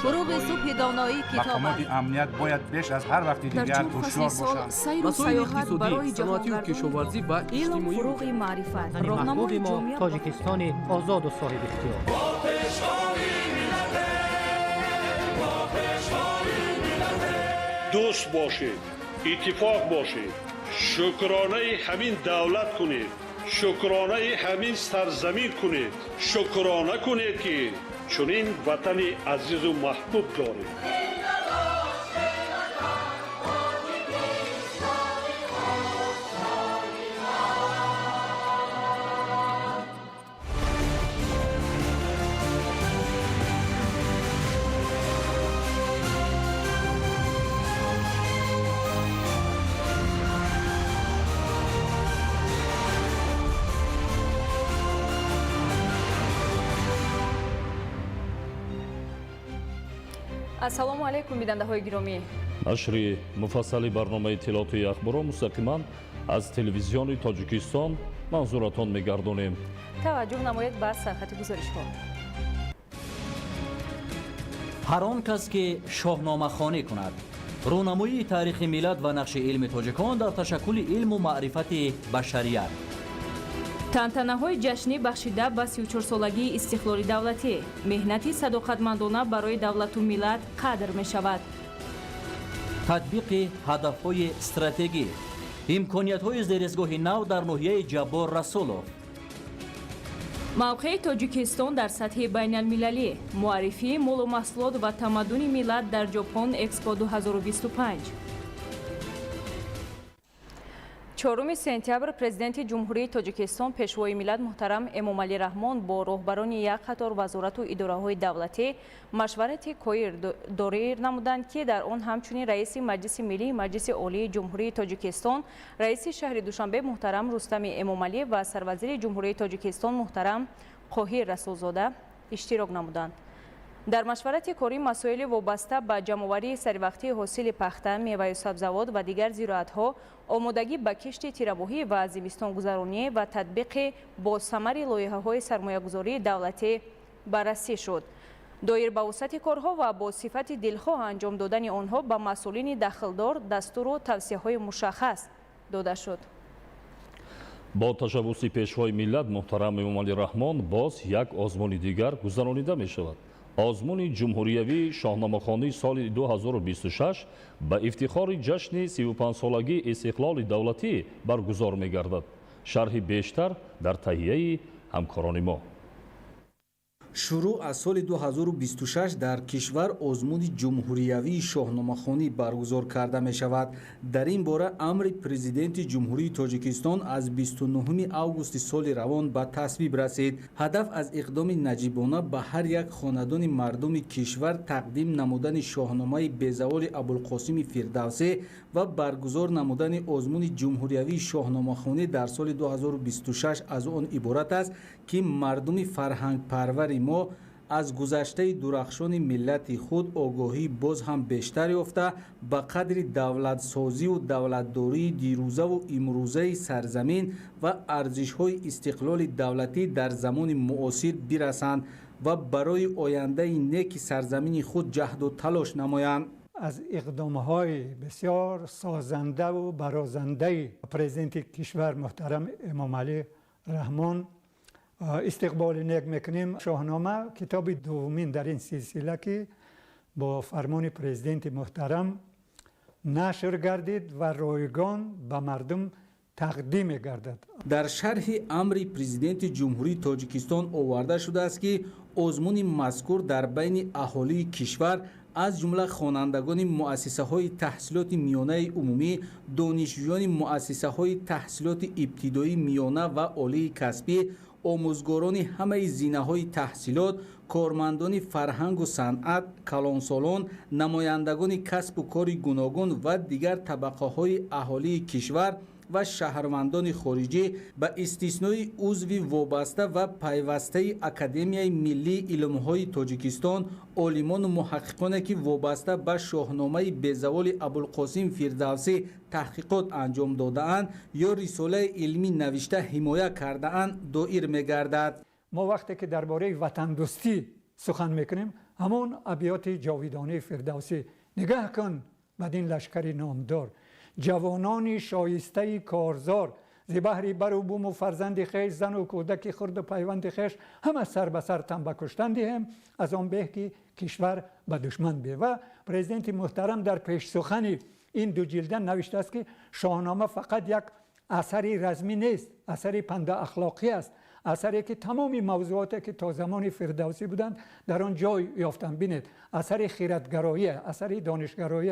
فروغ صبح دانایی کتاب مقامات امنیت باید بیش از هر وقت دیگر در چون هوشیار فصل سال باشند. سیر و مسائل سیاحت برای اقتصادی، صنعتی و کشاورزی و علم اجتماعی فروغ معرفت محبوب راهنمای ما جامعه تاجیکستان آزاد و صاحب اختیار. دوست باشید، اتفاق باشید، شکرانه همین دولت کنید، شکرانه همین سرزمین کنید، شکرانه کنید که چنین وطن عزیز و محبوب دارید. ассалому алайкум бинандаҳои гиромӣ. нашри муфассали барномаи иттилоотии ахборро мустақиман аз телевизиони тоҷикистон манзуратон мегардонем. таваҷҷӯҳ намоед ба сархати гузоришҳо. ҳар он кас ки шоҳномахонӣ кунад рӯнамоии таърихи миллат ва нақши илми тоҷикон дар ташаккули илму маърифати башарият. тантанаҳои ҷашнӣ бахшида ба 34-солагии истиқлоли давлатӣ. меҳнати садоқатмандона барои давлату миллат қадр мешавад. татбиқи ҳадафҳои стратегӣ. имкониятҳои зерисгоҳи нав дар ноҳияи ҷаббор расулов. мавқеи тоҷикистон дар сатҳи байналмилалӣ. муаррифии молу маҳсулот ва тамаддуни миллат дар ҷопон экспо 2025. 4 сентябр президенти ҷумҳурии тоҷикистон пешвои миллат муҳтарам эмомалӣ раҳмон бо роҳбарони як қатор вазорату идораҳои давлатӣ машварати коир дорир намуданд ки дар он ҳамчунин раиси маҷлиси миллии маҷлиси олии ҷумҳурии тоҷикистон раиси шаҳри душанбе муҳтарам рустами эмомалӣ ва сарвазири ҷумҳурии тоҷикистон муҳтарам қоҳир расулзода иштирок намуданд. дар машварати корӣ масоили вобаста ба ҷамъоварии саривақтии ҳосили пахта, меваю сабзавот ва дигар зироатҳо, омодагӣ ба кишти тирамоҳӣ ва зимистongузаронӣ ва татбиқи босамари лоиҳаҳои сармоягузории давлатӣ баррасӣ шуд. доир ба вусъати корҳо ва бо сифати дилхоҳ анҷом додани онҳо ба масъулини дахлдор дастуру тавсияҳои мушаххас дода шуд. бо ташаббуси пешвои миллат муҳтарам эмомалӣ раҳмон боз як озмуни дигар гузаронида мешавад. озмуни ҷумҳуриявии шоҳномахонии соли 2026 ба ифтихори ҷашни 35-солагии истиқлоли давлатӣ баргузор мегардад. шарҳи бештар дар таҳияи ҳамкорони мо. шурӯъ аз соли 2026 дар кишвар озмуни ҷумҳуриявии шоҳномахонӣ баргузор карда мешавад. дар ин бора амри президенти ҷумҳурии тоҷикистон аз 29 августи соли равон ба тасвиб расид. ҳадаф аз иқдоми наҷибона ба ҳар як хонадони мардуми кишвар тақдим намудани шоҳномаи безаволи абулқосими фирдавсӣ ва баргузор намудани озмуни ҷумҳуриявии шоҳномахонӣ дар соли 2026 аз он иборат аст ки мардуми фарҳангпарвари мо аз гузаштаи дурахшони миллати худ огоҳӣ боз ҳам бештар ёфта ба қадри давлатсозиву давлатдории дирӯзаву имрӯзаи сарзамин ва арзишҳои истиқлоли давлатӣ дар замони муосир бирасанд ва барои ояндаи неки сарзамини худ ҷаҳду талош намоянд. از اقدام‌های بسیار سازنده و برازنده پرزیدنت کشور محترم امامعلی رحمان استقبال نیک میکنیم. شاهنامه کتاب دومین در این سلسله که با فرمان پرزیدنت محترم نشر گردید و رایگان به مردم تقدیم گردد. در شرح امر پرزیدنت جمهوری تاجیکستان آورده شده است که آزمون مذکور در بین اهالی کشور از جمله خوانندگان مؤسسه‌های تحصیلات میانه عمومی، دانشجویان مؤسسه‌های تحصیلات ابتدایی میانه و عالی کسبی، آموزگاران همه زینه‌های تحصیلات، کارمندان فرهنگ و صنعت، کلانسالان، نمایندگان کسب و کار گوناگون و دیگر طبقه‌های اهالی کشور و شهروندان خارجی به استثنای عضو وابسته و پیوسته اکادمیای ملی علوم‌های تاجیکستان، عالمان و محققانی که وابسته به شاهنامه بیزوال ابوالقاسم فردوسی تحقیقات انجام داده‌اند یا رساله علمی نوشته حمایت کرده‌اند دایر می‌گردد. ما وقتی که درباره وطن دوستی سخن میکنیم همون ابیات جاویدانه فردوسی. نگاه کن بدین لشکری نامدار، جوانانی شایسته کارزار، ز بهر بر و بوم و فرزند خویش، زن و کودک خرد و پیوند خویش، همه سر به سر تن به کشتن دهیم، از آن به که کشور به دشمن بی. و پرزیدنت محترم در پیش سخن این دو جلده نوشته است که شاهنامه فقط یک اثری رزمی نیست، اثری پند اخلاقی است، اثری که تمامی موضوعاتی که تا زمان فردوسی بودند در آن جای یافتن. بینید اثری خیرتگرایی، اثری دانشگرایی،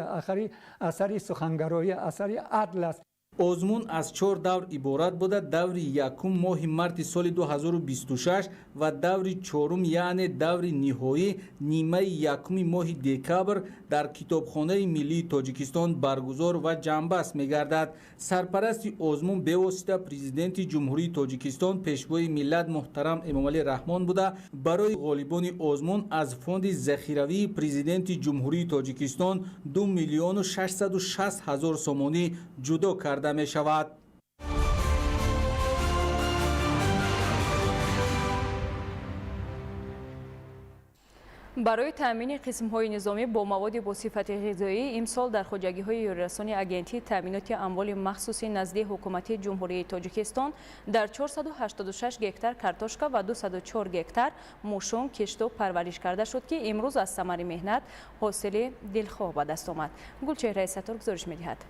اثری سخنگرایی، اثری عدل است. آزمون از 4 دور عبارت بوده: دور یکم ماه مارت سال 2026 و دور چهارم یعنی دور نهایی نیمه یکم ماه دکبر در کتابخانه ملی تاجیکستان برگزار و جنبست می‌گردد. سرپرست آزمون به واسطه پرزیدنت جمهوری تاجیکستان پیشوای ملت محترم امامعلی رحمان بوده. برای غالبان آزمون از فوند ذخیروی پرزیدنت جمهوری تاجیکستان 2,660,000 سومانی جدا کرده می شود. برای تامین قسم‌های نظامی با مواد با صفت غذایی امسال در خواجگی‌های یاریرسانی اگنتی تامینات اموال مخصوصی نزد حکومت جمهوری تاجیکستان در 486 گکتار کارتوشکا و 204 گکتار موشون کشت پرورش کرده شد که امروز از ثمر مهنت حاصل دلخواه به دست آمد. گلچهره ستار گزارش می‌دهد.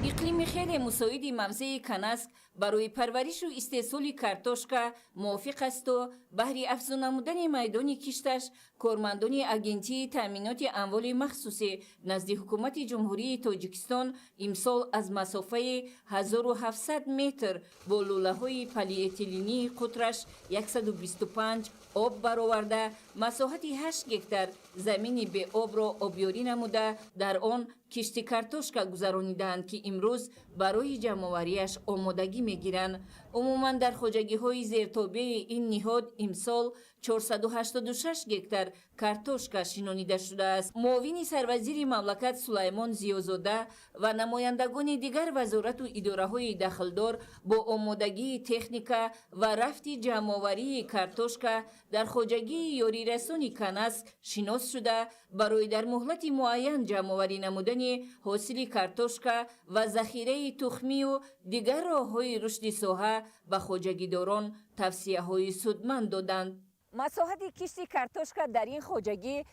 اقلیم خیلی مساعد موضع کناسک برای پرورش و استحصال کارتوشکا موافق است و بهر افزون نمودن میدان کشتش کارمندان اگنتی تامینات اموال مخصوصی نزد حکومت جمهوری تاجیکستان امسال از مسافه 1700 متر با لوله‌های پلی‌اتیلنی قطرش 125 آب برآورده مساحت 8 گکتار زمین به آب را آبیاری نموده در آن کشت کارتوشکا گذرانیدند که امروز برای جمع‌آوریش آمادگی می‌گیرند. عموماً در خواجگی‌های زیرتابع این نهاد امسال 486 گکتار کارتوشکا شنانیده شده است. معاون سروزیر مملکت سلیمان زیازاده و نمایندگان دیگر وزارت و اداره‌های داخلدار با آمادگی تکنیکا و رفت جمع‌آوری کارتوشکا در خواجگی یاریرسانی کناسک شناس شده برای در مهلت معین جمع‌آوری نمودن حاصل کارتوشکا و ذخیره تخمی و دیگر راه‌های رشد ساحه به خواجگیداران توصیه‌های سودمند دادند. مساحت کشت کارتوشکا در این خواجگی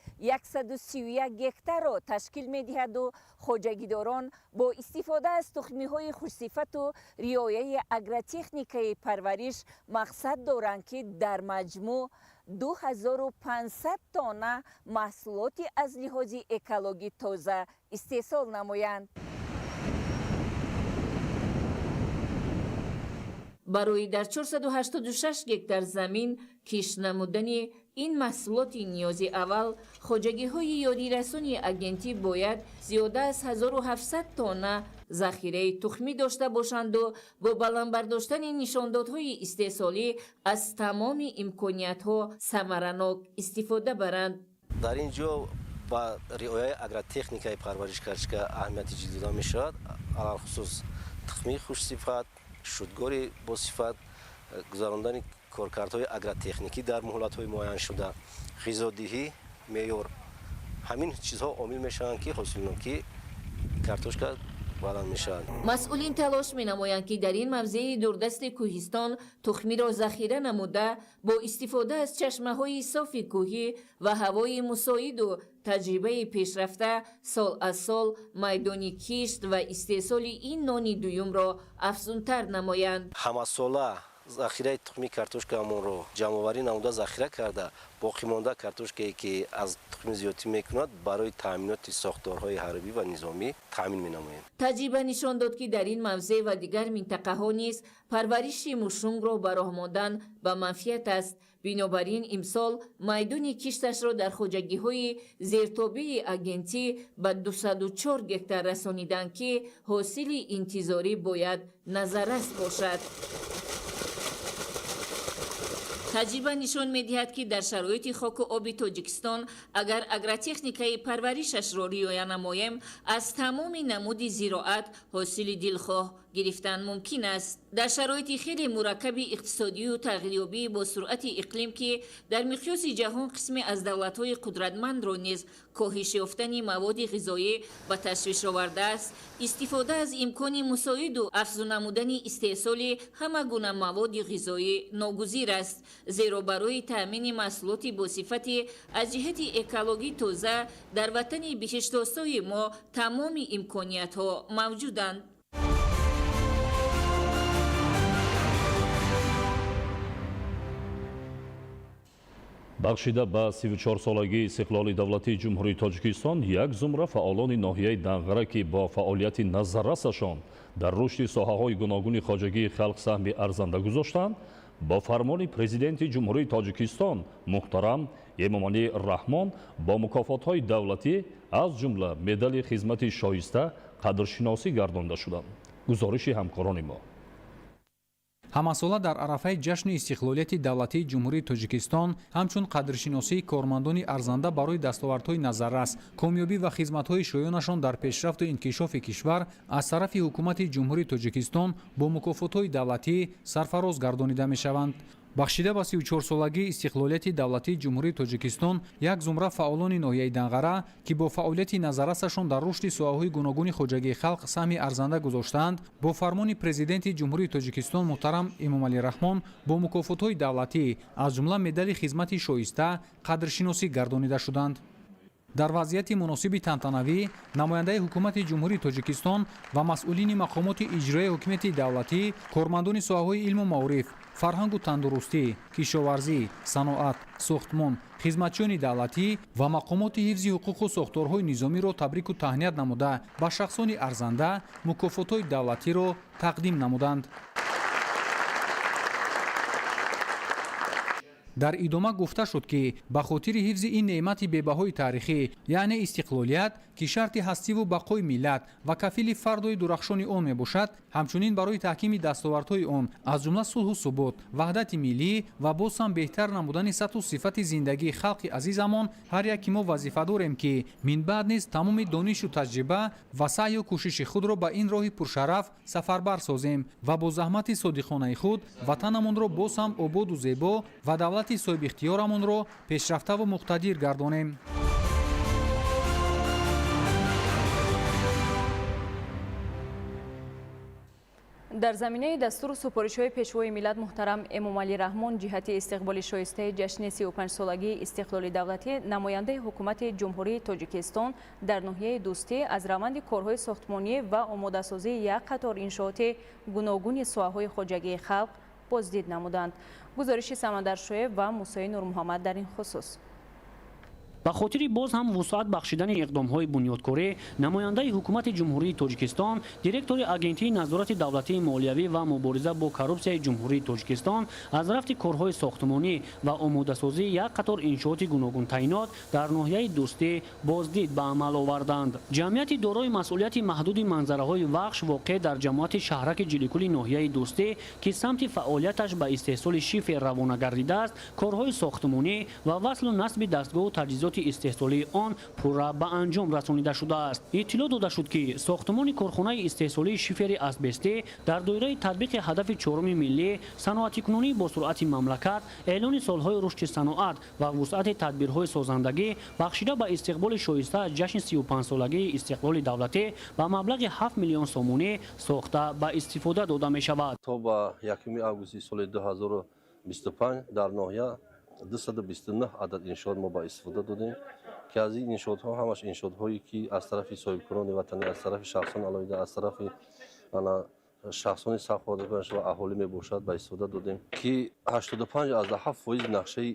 131 گکتار را تشکیل می‌دهد و خواجگیداران با استفاده از تخمی‌های خوش‌صفت و رعایت اگرتکنیکای پرورش مقصد دارند که در مجموع 2500 تانه محصولات از لحاظ اکولوژی تازه استحصال نمایند. برای در 486 گکتار زمین کشت نمودن این محصولات نیازی اول خواجگی‌های یاریرسانی اگنتی باید زیاده از 1700 تانه ذخیره تخمی داشته باشند و با بلند برداشتن نشاندادهای استحصالی از تمام امکانیت‌ها ثمرناک استفاده برند. در اینجا با رعایت اگرتکنیکای پرورش کارتوشکا اهمیت جدی داده می‌شود. علل خصوص تخمی خوش صفت، شدگاری با صفت، گذراندن کارکردهای اگرتکنیکی در مهلت‌های معین شده، غذادهی، معیار، همین چیزها عامل میشوند که حاصلناکی کارتوشکا بلند میشود. مسئولین تلاش می‌نمایند که در این موضع دوردست کوهستان تخمی را ذخیره نموده با استفاده از چشمه‌های صاف کوهی و هوای مساعد و تجربه پیشرفته سال از سال میدان کشت و استحصال این نان دوم را افزونتر نمایند. همه ساله ذخیره تخمی کارتوشکامون رو جمع‌آوری نموده ذخیره کرده باقی مانده کارتوشکایی که از تخم زیادی میکند برای تامینات ساختارهای حربی و نظامی تامین می‌نمایند. تجربه نشان داد که در این موضع و دیگر منطقه‌ها نیز پرورش موشونگ را به راه ماندن به منفعت است. بنابراین امسال میدان کشتش را در خواجگی‌های زیرتابع اگنتی به 204 گکتار رسانیدند که حاصل انتظاری باید نظررس باشد. تجربه نشان می‌دهد که در شرایط خاک و آب تاجیکستان اگر اگرتکنیکای پرورشش را رعایت نماییم از تمام نمود زراعت حاصل دلخواه گرفتن ممکن است. در شرایط خیلی مرکب اقتصادی و تغییریابی با سرعت اقلیم که در مقیاس جهان قسمی از دولت‌های قدرتمند را نیز کاهش یافتن مواد غذایی به تشویش آورده است، استفاده از امکان مساعد و افزون نمودن استحصال همه گونه مواد غذایی ناگزیر است، زیرا برای تامین محصولات با صفت از جهت اکولوژی تازه در وطن بهشت‌آسای ما تمام امکانیت‌ها موجودند. бахшида ба 34-солагии истиқлоли давлатии ҷумҳурии тоҷикистон як зумра фаъолони ноҳияи Данғара ки бо фаъолияти назаррасашон дар рушди соҳаҳои гуногуни хоҷагии халқ саҳми арзанда гузоштанд, бо фармони президенти ҷумҳурии тоҷикистон муҳтарам Эмомалӣ Раҳмон бо мукофотҳои давлатӣ аз ҷумла медали хизмати шоиста қадршиносӣ гардонида шуданд. гузориши ҳамкорони мо. ҳамасола дар арафаи ҷашни истиқлолияти давлатии ҷумҳурии тоҷикистон ҳамчун қадршиносии кормандони арзанда барои дастовардҳои назаррас, комёбӣ ва хизматҳои шоёнашон дар пешрафту инкишофи кишвар аз тарафи ҳукумати ҷумҳурии тоҷикистон бо мукофотҳои давлатӣ сарфароз гардонида мешаванд. бахшида ба 34-солагии истиқлолияти давлатии ҷумҳурии тоҷикистон як зумра фаъолони ноҳияи Данғара ки бо фаъолияти назаррасашон дар рушди соҳаҳои гуногуни хоҷагии халқ саҳми арзанда гузоштаанд, бо фармони президенти ҷумҳурии тоҷикистон муҳтарам Эмомалӣ Раҳмон бо мукофотҳои давлатӣ аз ҷумла медали хизмати шоиста қадршиносӣ гардонида шуданд. дар вазъияти муносиби тантанавӣ намояндаи ҳукумати ҷумҳурии тоҷикистон ва масъулини мақомоти иҷроии ҳокимияти давлатӣ, кормандони соҳаҳои илму маориф, фарҳангу тандурустӣ, кишоварзӣ, саноат, сохтмон, хизматчиёни давлатӣ ва мақомоти ҳифзи ҳуқуқу сохторҳои низомиро табрику таҳният намуда ба шахсони арзанда мукофотҳои давлатиро тақдим намуданд. дар идома гуфта шуд ки ба хотири ҳифзи ин неъмати бебаҳои таърихӣ, яъне истиқлолият ки шарти ҳастиву бақои миллат ва кафили фардои дурахшони он мебошад, ҳамчунин барои таҳкими дастовардҳои он аз ҷумла сулҳу субут, ваҳдати миллӣ ва боз ҳам беҳтар намудани сатҳу сифати зиндагии халқи азизамон, ҳар яки мо вазифадорем ки минбаъд низ тамоми донишу таҷриба ва саъю кӯшиши худро ба ин роҳи пуршараф сафарбар созем ва бо заҳмати содиқонаи худ ватанамонро боз ҳам ободу зебо ва давлати соҳибихтиёрамонро пешрафтаву муқтадир гардонем. дар заминаи дастуру супоришҳои пешвои миллат муҳтарам Эмомалӣ Раҳмон ҷиҳати истиқболи шоистаи ҷашни 35-солагии истиқлоли давлатӣ намояндаи ҳукумати ҷумҳурии тоҷикистон дар ноҳияи дӯстӣ аз раванди корҳои сохтмонӣ ва омодасозии як қатор иншооти гуногуни соҳаҳои хоҷагии халқ боздид намуданд. гузориши Самандар Шоев ва Мусои Нурмуҳаммад дар ин хусус. ба хотири боз ҳам вусъат бахшидани иқдомҳои бунёдкорӣ, намояндаи ҳукумати ҷумҳурии тоҷикистон, директори агентии назорати давлатии молиявӣ ва мубориза бо коррупсияи ҷумҳурии тоҷикистон аз рафти корҳои сохтмонӣ ва омодасозии як қатор иншооти гуногун таъйинот дар ноҳияи дӯстӣ боздид ба амал оварданд. ҷамъияти дорои масъулияти маҳдуди манзараҳои вахш воқеъ дар ҷамоати шаҳраки ҷиликули ноҳияи дӯстӣ ки самти фаъолияташ ба истеҳсоли шифер равона гардидааст, корҳои сохтмонӣ ва васлу насби дастгоҳу таҷҳизоти истеҳсолии он пурра ба анҷом расонида шудааст. иттилоъ дода шуд ки сохтмони корхонаи истеҳсолии шифери асбестӣ дар доираи татбиқи ҳадафи чоруми миллӣ саноатикунонӣ бо суръати мамлакат, эълони солҳои рушди саноат ва вусъати тадбирҳои созандагӣ бахшида ба истиқболи шоиста аз ҷашни 35-солагии истиқлоли давлатӣ ба маблағи 7 миллион сомонӣ сохта ба истифода дода мешавад. то ба 1 августи соли 2025 дар ноҳия 229 адад иншоот мо ба истифода додем ки аз ин иншоотҳо ҳамаш иншоотҳое ки аз тарафи соҳибкорони ватанӣ, аз тарафи шахсони алоҳида, аз тарафи шахсони сарфарозакунаш ва аҳолӣ мебошад ба истифода додем ки 85% нақшаи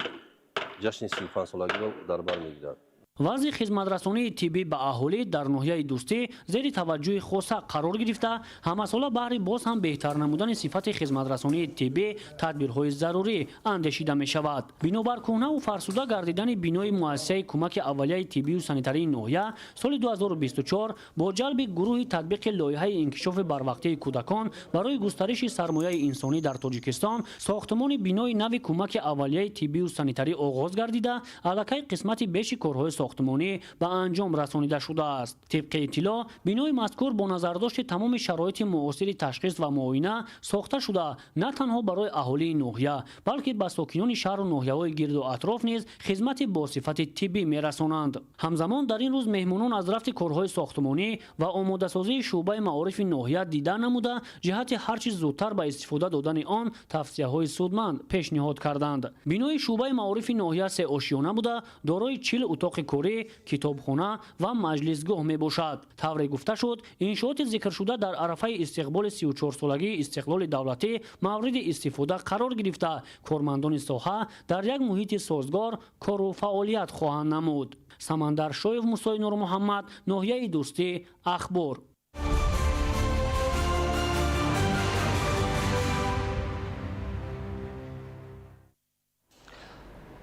ҷашни 35-солагиро дар бар мегирад. вазъи хизматрасонии тиббӣ ба аҳолӣ дар ноҳияи дӯстӣ зери таваҷҷӯҳи хоса қарор гирифта, ҳамасола баҳри боз ҳам беҳтар намудани сифати хизматрасонии тиббӣ тадбирҳои зарурӣ андешида мешавад. бинобар кӯҳнаву фарсуда гардидани бинои муассисаи кӯмаки аввалияи тиббию санитарии ноҳия соли 2024 бо ҷалби гурӯҳи татбиқи лоиҳаи инкишофи барвақтии кӯдакон барои густариши сармояи инсонӣ дар Тоҷикистон, сохтмони бинои нави кӯмаки аввалияи тиббию санитарӣ оғоз гардида, аллакай қисмати беши корҳои ساختمانی به انجام رسانیده شده است. طبق اطلاع بینای مذکور با نظرداشت تمام شرایط معاصر تشخیص و معاینه ساخته شده نه تنها برای اهالی ناحیه بلکه به ساکنان شهر و ناحیه‌های گرد و اطراف نیز خدمت با صفت طبی میرسانند. همزمان در این روز مهمانان از رفت کارهای ساختمانی و آماده سازی شعبه معارف ناحیه دیدن نموده جهت هر چیز زودتر به استفاده دادن آن توصیه‌های سودمند پیشنهاد کردند. بینای شعبه معارف ناحیه 3 آشیانه بوده دارای 40 اتاق کاری، کتابخانه و مجلسگاه می باشد. طور گفته شد انشاءات ذکر شده در عرفه استقبال 34 سالگی استقلال دولتی مورد استفاده قرار گرفته کارمندان ساحه در یک محیط سازگار کار و فعالیت خواهند نمود. سمندر شایف موسی نور محمد، ناحیه دوستی، اخبار.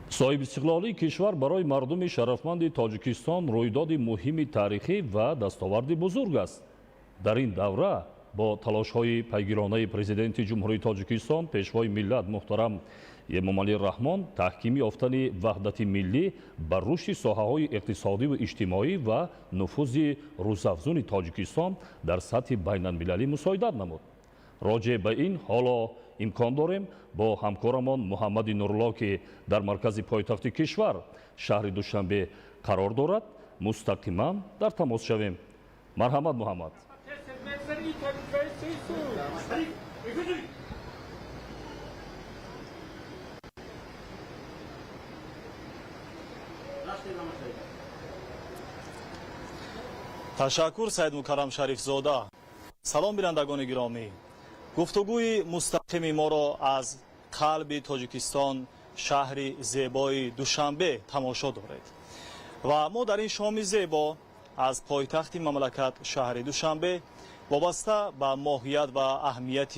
صاحب استقلالی کشور برای مردم شرفمند تاجیکستان رویداد مهم تاریخی و دستاورد بزرگ است. در این دوره با تلاش‌های پیگیرانه پرزیدنت جمهوری تاجیکستان پیشوای ملت محترم امامعلی رحمان تحکیم یافتن وحدت ملی بر رشد ساحه‌های اقتصادی و اجتماعی و نفوذ روزافزون تاجیکستان در سطح بین‌المللی مساعدت نمود. راجع به این حالا امکان داریم با همکارمان محمد نورالله که در مرکز پایتخت کشور شهر دوشنبه قرار دارد مستقیما در تماس شویم. مرحمت محمد. تشکر سید مکرم شریف زاده. سلام بینندگان گرامی. گفتگوی مستقیم ما را از قلب تاجیکستان شهر زیبای دوشنبه تماشا دارید و ما در این شام زیبا از پایتخت مملکت شهر دوشنبه وابسته به ماهیت و اهمیت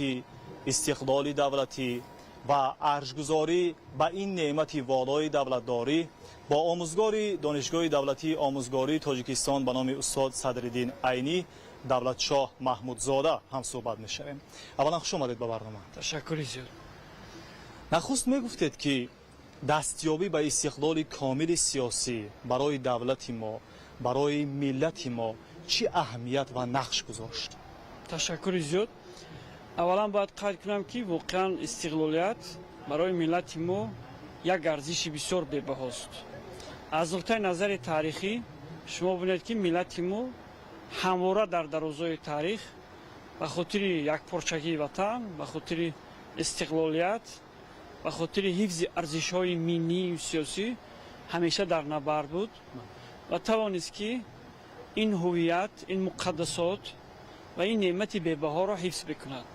استقلال دولتی و ارزش‌گذاری به این نعمت والای دولتداری با آموزگار دانشگاه دولتی آموزگاری تاجیکستان به نام استاد صدرالدین عینی دولت شاه محمود زاده هم صحبت می‌شویم. اولا خوش آمدید به برنامه. تشکر زیاد. نخست میگفتید که دستیابی به استقلال کامل سیاسی برای دولت ما برای ملت ما چی اهمیت و نقش گذاشت؟ تشکر زیاد. اولا باید قید کنم که واقعا استقلالیت برای ملت ما یک ارزش بسیار بی‌بهاست. از نقطه نظر تاریخی شما ببینید که ملت ما همواره در درازای تاریخ به خاطر یک پارچگی وطن، به خاطر استقلالیت، به خاطر حفظ ارزش‌های ملی و سیاسی همیشه در نبرد بود و توانست که این هویت، این مقدسات و این نعمت بی‌بها را حفظ بکند.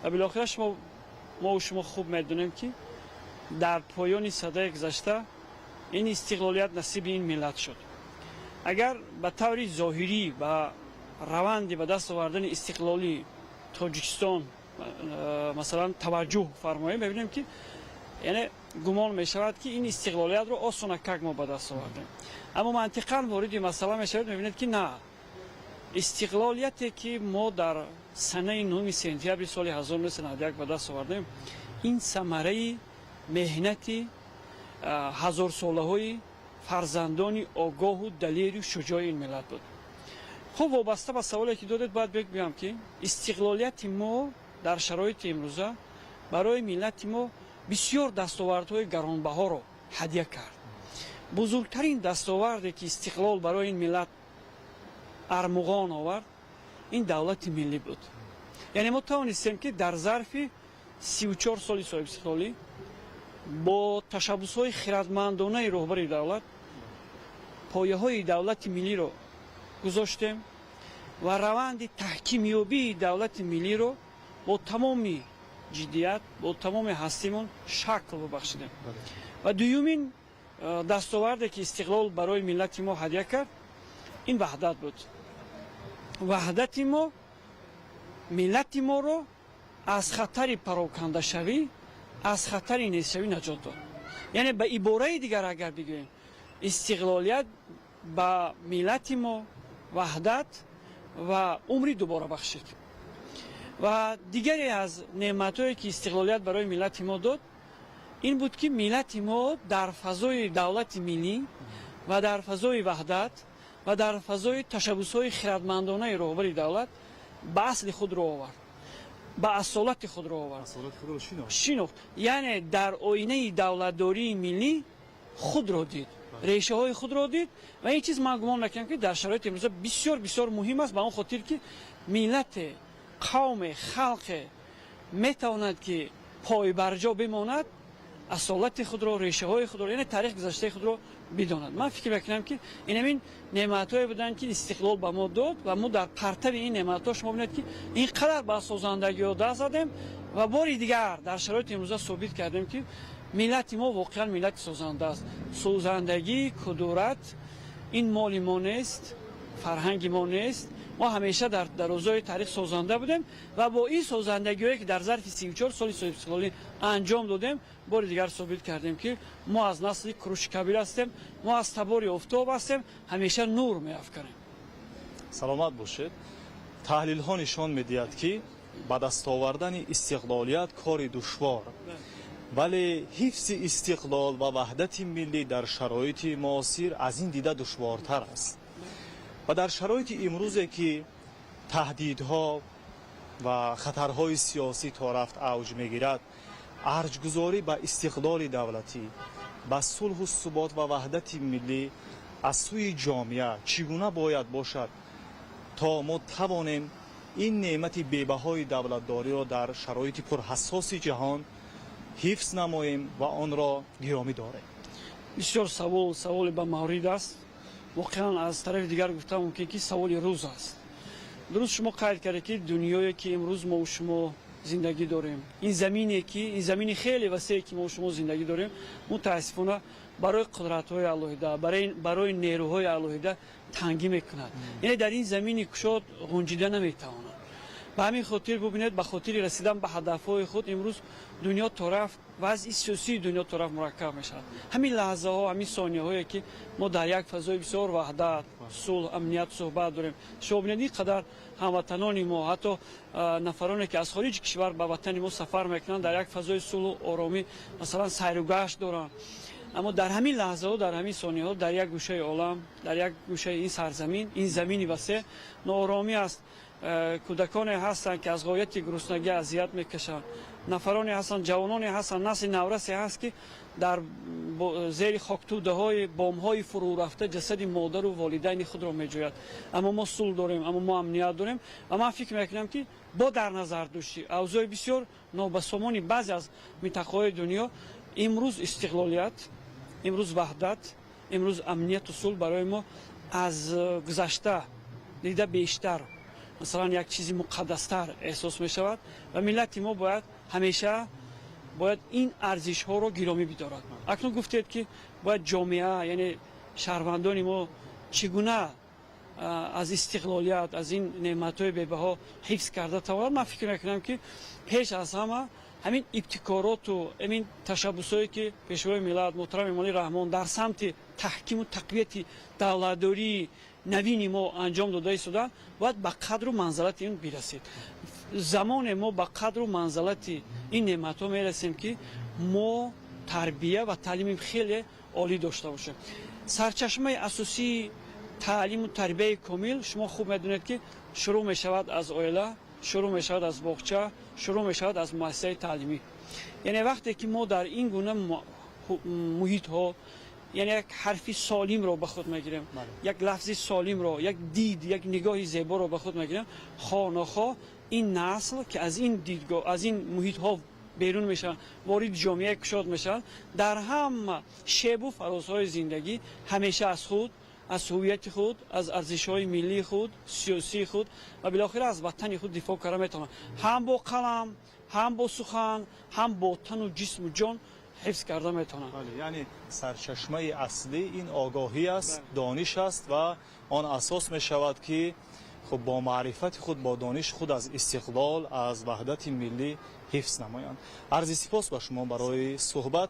و بالاخره ما و شما خوب می‌دونیم که در پایان سده گذشته این استقلالیت نصیب این ملت شد. اگر به طور ظاهری و روند به دست آوردن استقلالی تاجیکستان مثلا توجه فرماییم ببینیم که یعنی گمان می شود که این استقلالیت رو آسانک ما به دست آوردیم، اما منطقاً وارد مسئله می شود می‌بینید که نه، استقلالیتی که ما در سنه 9 سپتامبر سال 1991 به دست آوردیم این ثمره مهنت هزار ساله های فرزندان آگاه و دلیر و شجاع این ملت بود. خب وابسته به سوالی که دادید باید بگم که استقلالیت ما در شرایط امروزه برای ملت ما بسیار دستاوردهای گرانبها را هدیه کرد. بزرگترین دستاوردی که استقلال برای این ملت ارمغان آورد این دولت ملی بود. یعنی ما توانستیم که در ظرف 34 سال صاحب استقلالی با تشبس‌های خردمندانه رهبر دولت پایه‌های دولت ملی رو گذاشتیم و روند تحکیم یابی دولت ملی رو با تمام جدیت با تمام هستیمون شکل ببخشیدیم. و دومین دستاوردی که استقلال برای ملت ما هدیه کرد این وحدت بود. وحدت ما ملت ما رو از خطر پراکنده شوی از خطر نیستشوی نجات داد. یعنی به عباره دیگر اگر بگوییم استقلالیت به ملت ما وحدت و عمری دوباره بخشید. و دیگری از نعمت‌هایی که استقلالیت برای ملت ما داد این بود که ملت ما در فضای دولت ملی و در فضای وحدت و در فضای تشبس‌های خردمندانه رهبری دولت به اصل خود رو آورد، به اصالت خود رو آورد، شناخت. یعنی در آینه دولتداری ملی خود رو دید، ریشه های خود رو دید و این چیز من گمان میکنم که در شرایط امروز بسیار بسیار مهم است، به اون خاطر که ملت، قوم، خلق میتواند که پای برجا بماند، اصالت خود رو، ریشه های خود رو، یعنی تاریخ گذشته خود رو بداند. من فکر میکنم که این نعمت‌های بودن که استقلال به ما داد و ما در پرتو این نعمت‌ها شما ببینید که اینقدر با سازندگی و دست زدیم و باری دیگر در شرایط امروز ثابت کردیم که ملت ما واقعا ملت سازنده است. سازندگی، کدورت این مال ما نیست، فرهنگ ما نیست. ما همیشه در درازای تاریخ سازنده بودیم و با این سازندگی‌هایی که در ظرف 34 سال استقلالی انجام دادیم بار دیگر ثابت کردیم که ما از نسل کروش کبیر هستیم، ما از تبار آفتاب هستیم، همیشه نور می‌افکنیم. سلامت باشید. تحلیل ها نشان می‌دهد که با دست آوردن استقلالیت کاری دشوار، ولی حفظ استقلال و وحدت ملی در شرایط معاصر از این دیده دشوارتر است. و در شرایط امروزی که تهدیدها و خطرهای سیاسی تا رفت اوج میگیرد، ارجگذاری به استقلال دولتی، به صلح و ثبات و وحدت ملی از سوی جامعه چگونه باید باشد تا ما توانیم این نعمت بی‌بهای دولتداری را در شرایط پرحساس جهان حفظ نماییم و آن را گرامی داریم. بسیار سوال به مورد است. واقعا از طرف دیگر گفتم ممکن که سوال روز است. درست شما قید کرده که دنیایی که امروز ما و شما زندگی داریم، این زمین خیلی وسیعی که ما و شما زندگی داریم، متاسفانه برای قدرت‌های الهیده، برای نیروهای الهیده تنگی میکند. یعنی در این زمین کشاد غنجیده نمیتواند. به همین خاطر ببینید، به خاطر رسیدن به هدفهای خود امروز دنیا طرف وضع سیاسی دنیا طرف مرکب میشه. همین لحظه ها، همین ثانیه هایی که ما در یک فضای بسیار وحدت، صلح، امنیت صحبت داریم. شما ببینید قدر هموطنان ما، حتی نفرانی که از خارج کشور به وطن ما سفر میکنن، در یک فضای صلح و آرامی مثلا سیر و گشت دارن. اما در همین لحظه ها، در همین ثانیه ها، در یک گوشه عالم، در یک گوشه این سرزمین، این زمینی وسیع ناآرامی است. کودکانی هستند که از غایت گرسنگی اذیت میکشند، نفرانی هستند، جوانانی هستند، نسل نورسی هست که در زیر خاکتوده های بام های فرو رفته جسد مادر و والدین خود را میجوید. اما ما صلح داریم، اما ما امنیت داریم و من فکر میکنم که با در نظر داشتی اوضاع بسیار نابسامانی بعضی از منطقه‌های دنیا، امروز استقلالیت، امروز وحدت، امروز امنیت و صلح برای ما از گذشته دیده بیشتر مثلا یک چیزی مقدستر احساس می شود و ملت ما باید همیشه این ارزش ها رو گرامی بدارد. اکنون گفتید که باید جامعه، یعنی شهروندان ما چگونه از استقلالیت، از این نعمت های بی‌بها حفظ کرده تواند. من فکر میکنم که پیش از همه همین ابتکارات و همین تشبسایی که پیشوای ملت محترم امامعلی رحمان در سمت تحکیم و تقویت دولتداری نوین ما انجام داده ایستادن، باید به قدر و منزلت این برسید. زمان ما به قدر و منزلت این نعمت ها میرسیم که ما تربیه و تعلیم خیلی عالی داشته باشیم. سرچشمه اساسی تعلیم و تربیه کامل شما خوب میدونید که شروع می شود از عائله، شروع می شود از باغچه، شروع می شود از مؤسسه تعلیمی. یعنی وقتی که ما در این گونه محیط ها، یعنی یک حرفی سالم رو به خود میگیریم، یک لفظی سالم رو، یک دید، یک نگاه زیبا رو به خود میگیریم، خواه این نسل که از این دیدگاه، از این محیط ها بیرون میشن، وارد جامعه کشاد میشن، در هم شیب و فرازهای زندگی همیشه از خود، از هویت خود، از ارزش‌های ملی خود، سیاسی خود و بالاخره از وطن خود دفاع کردن میتونن، هم با قلم، هم با سخن، هم با تن و جسم و جان حفظ کرده میتونن. یعنی سرچشمه اصلی این آگاهی است، دانش است و آن اساس می شود که خب با معرفت خود، با دانش خود از استقلال، از وحدت ملی حفظ نمایند. عرض سپاس به شما برای صحبت.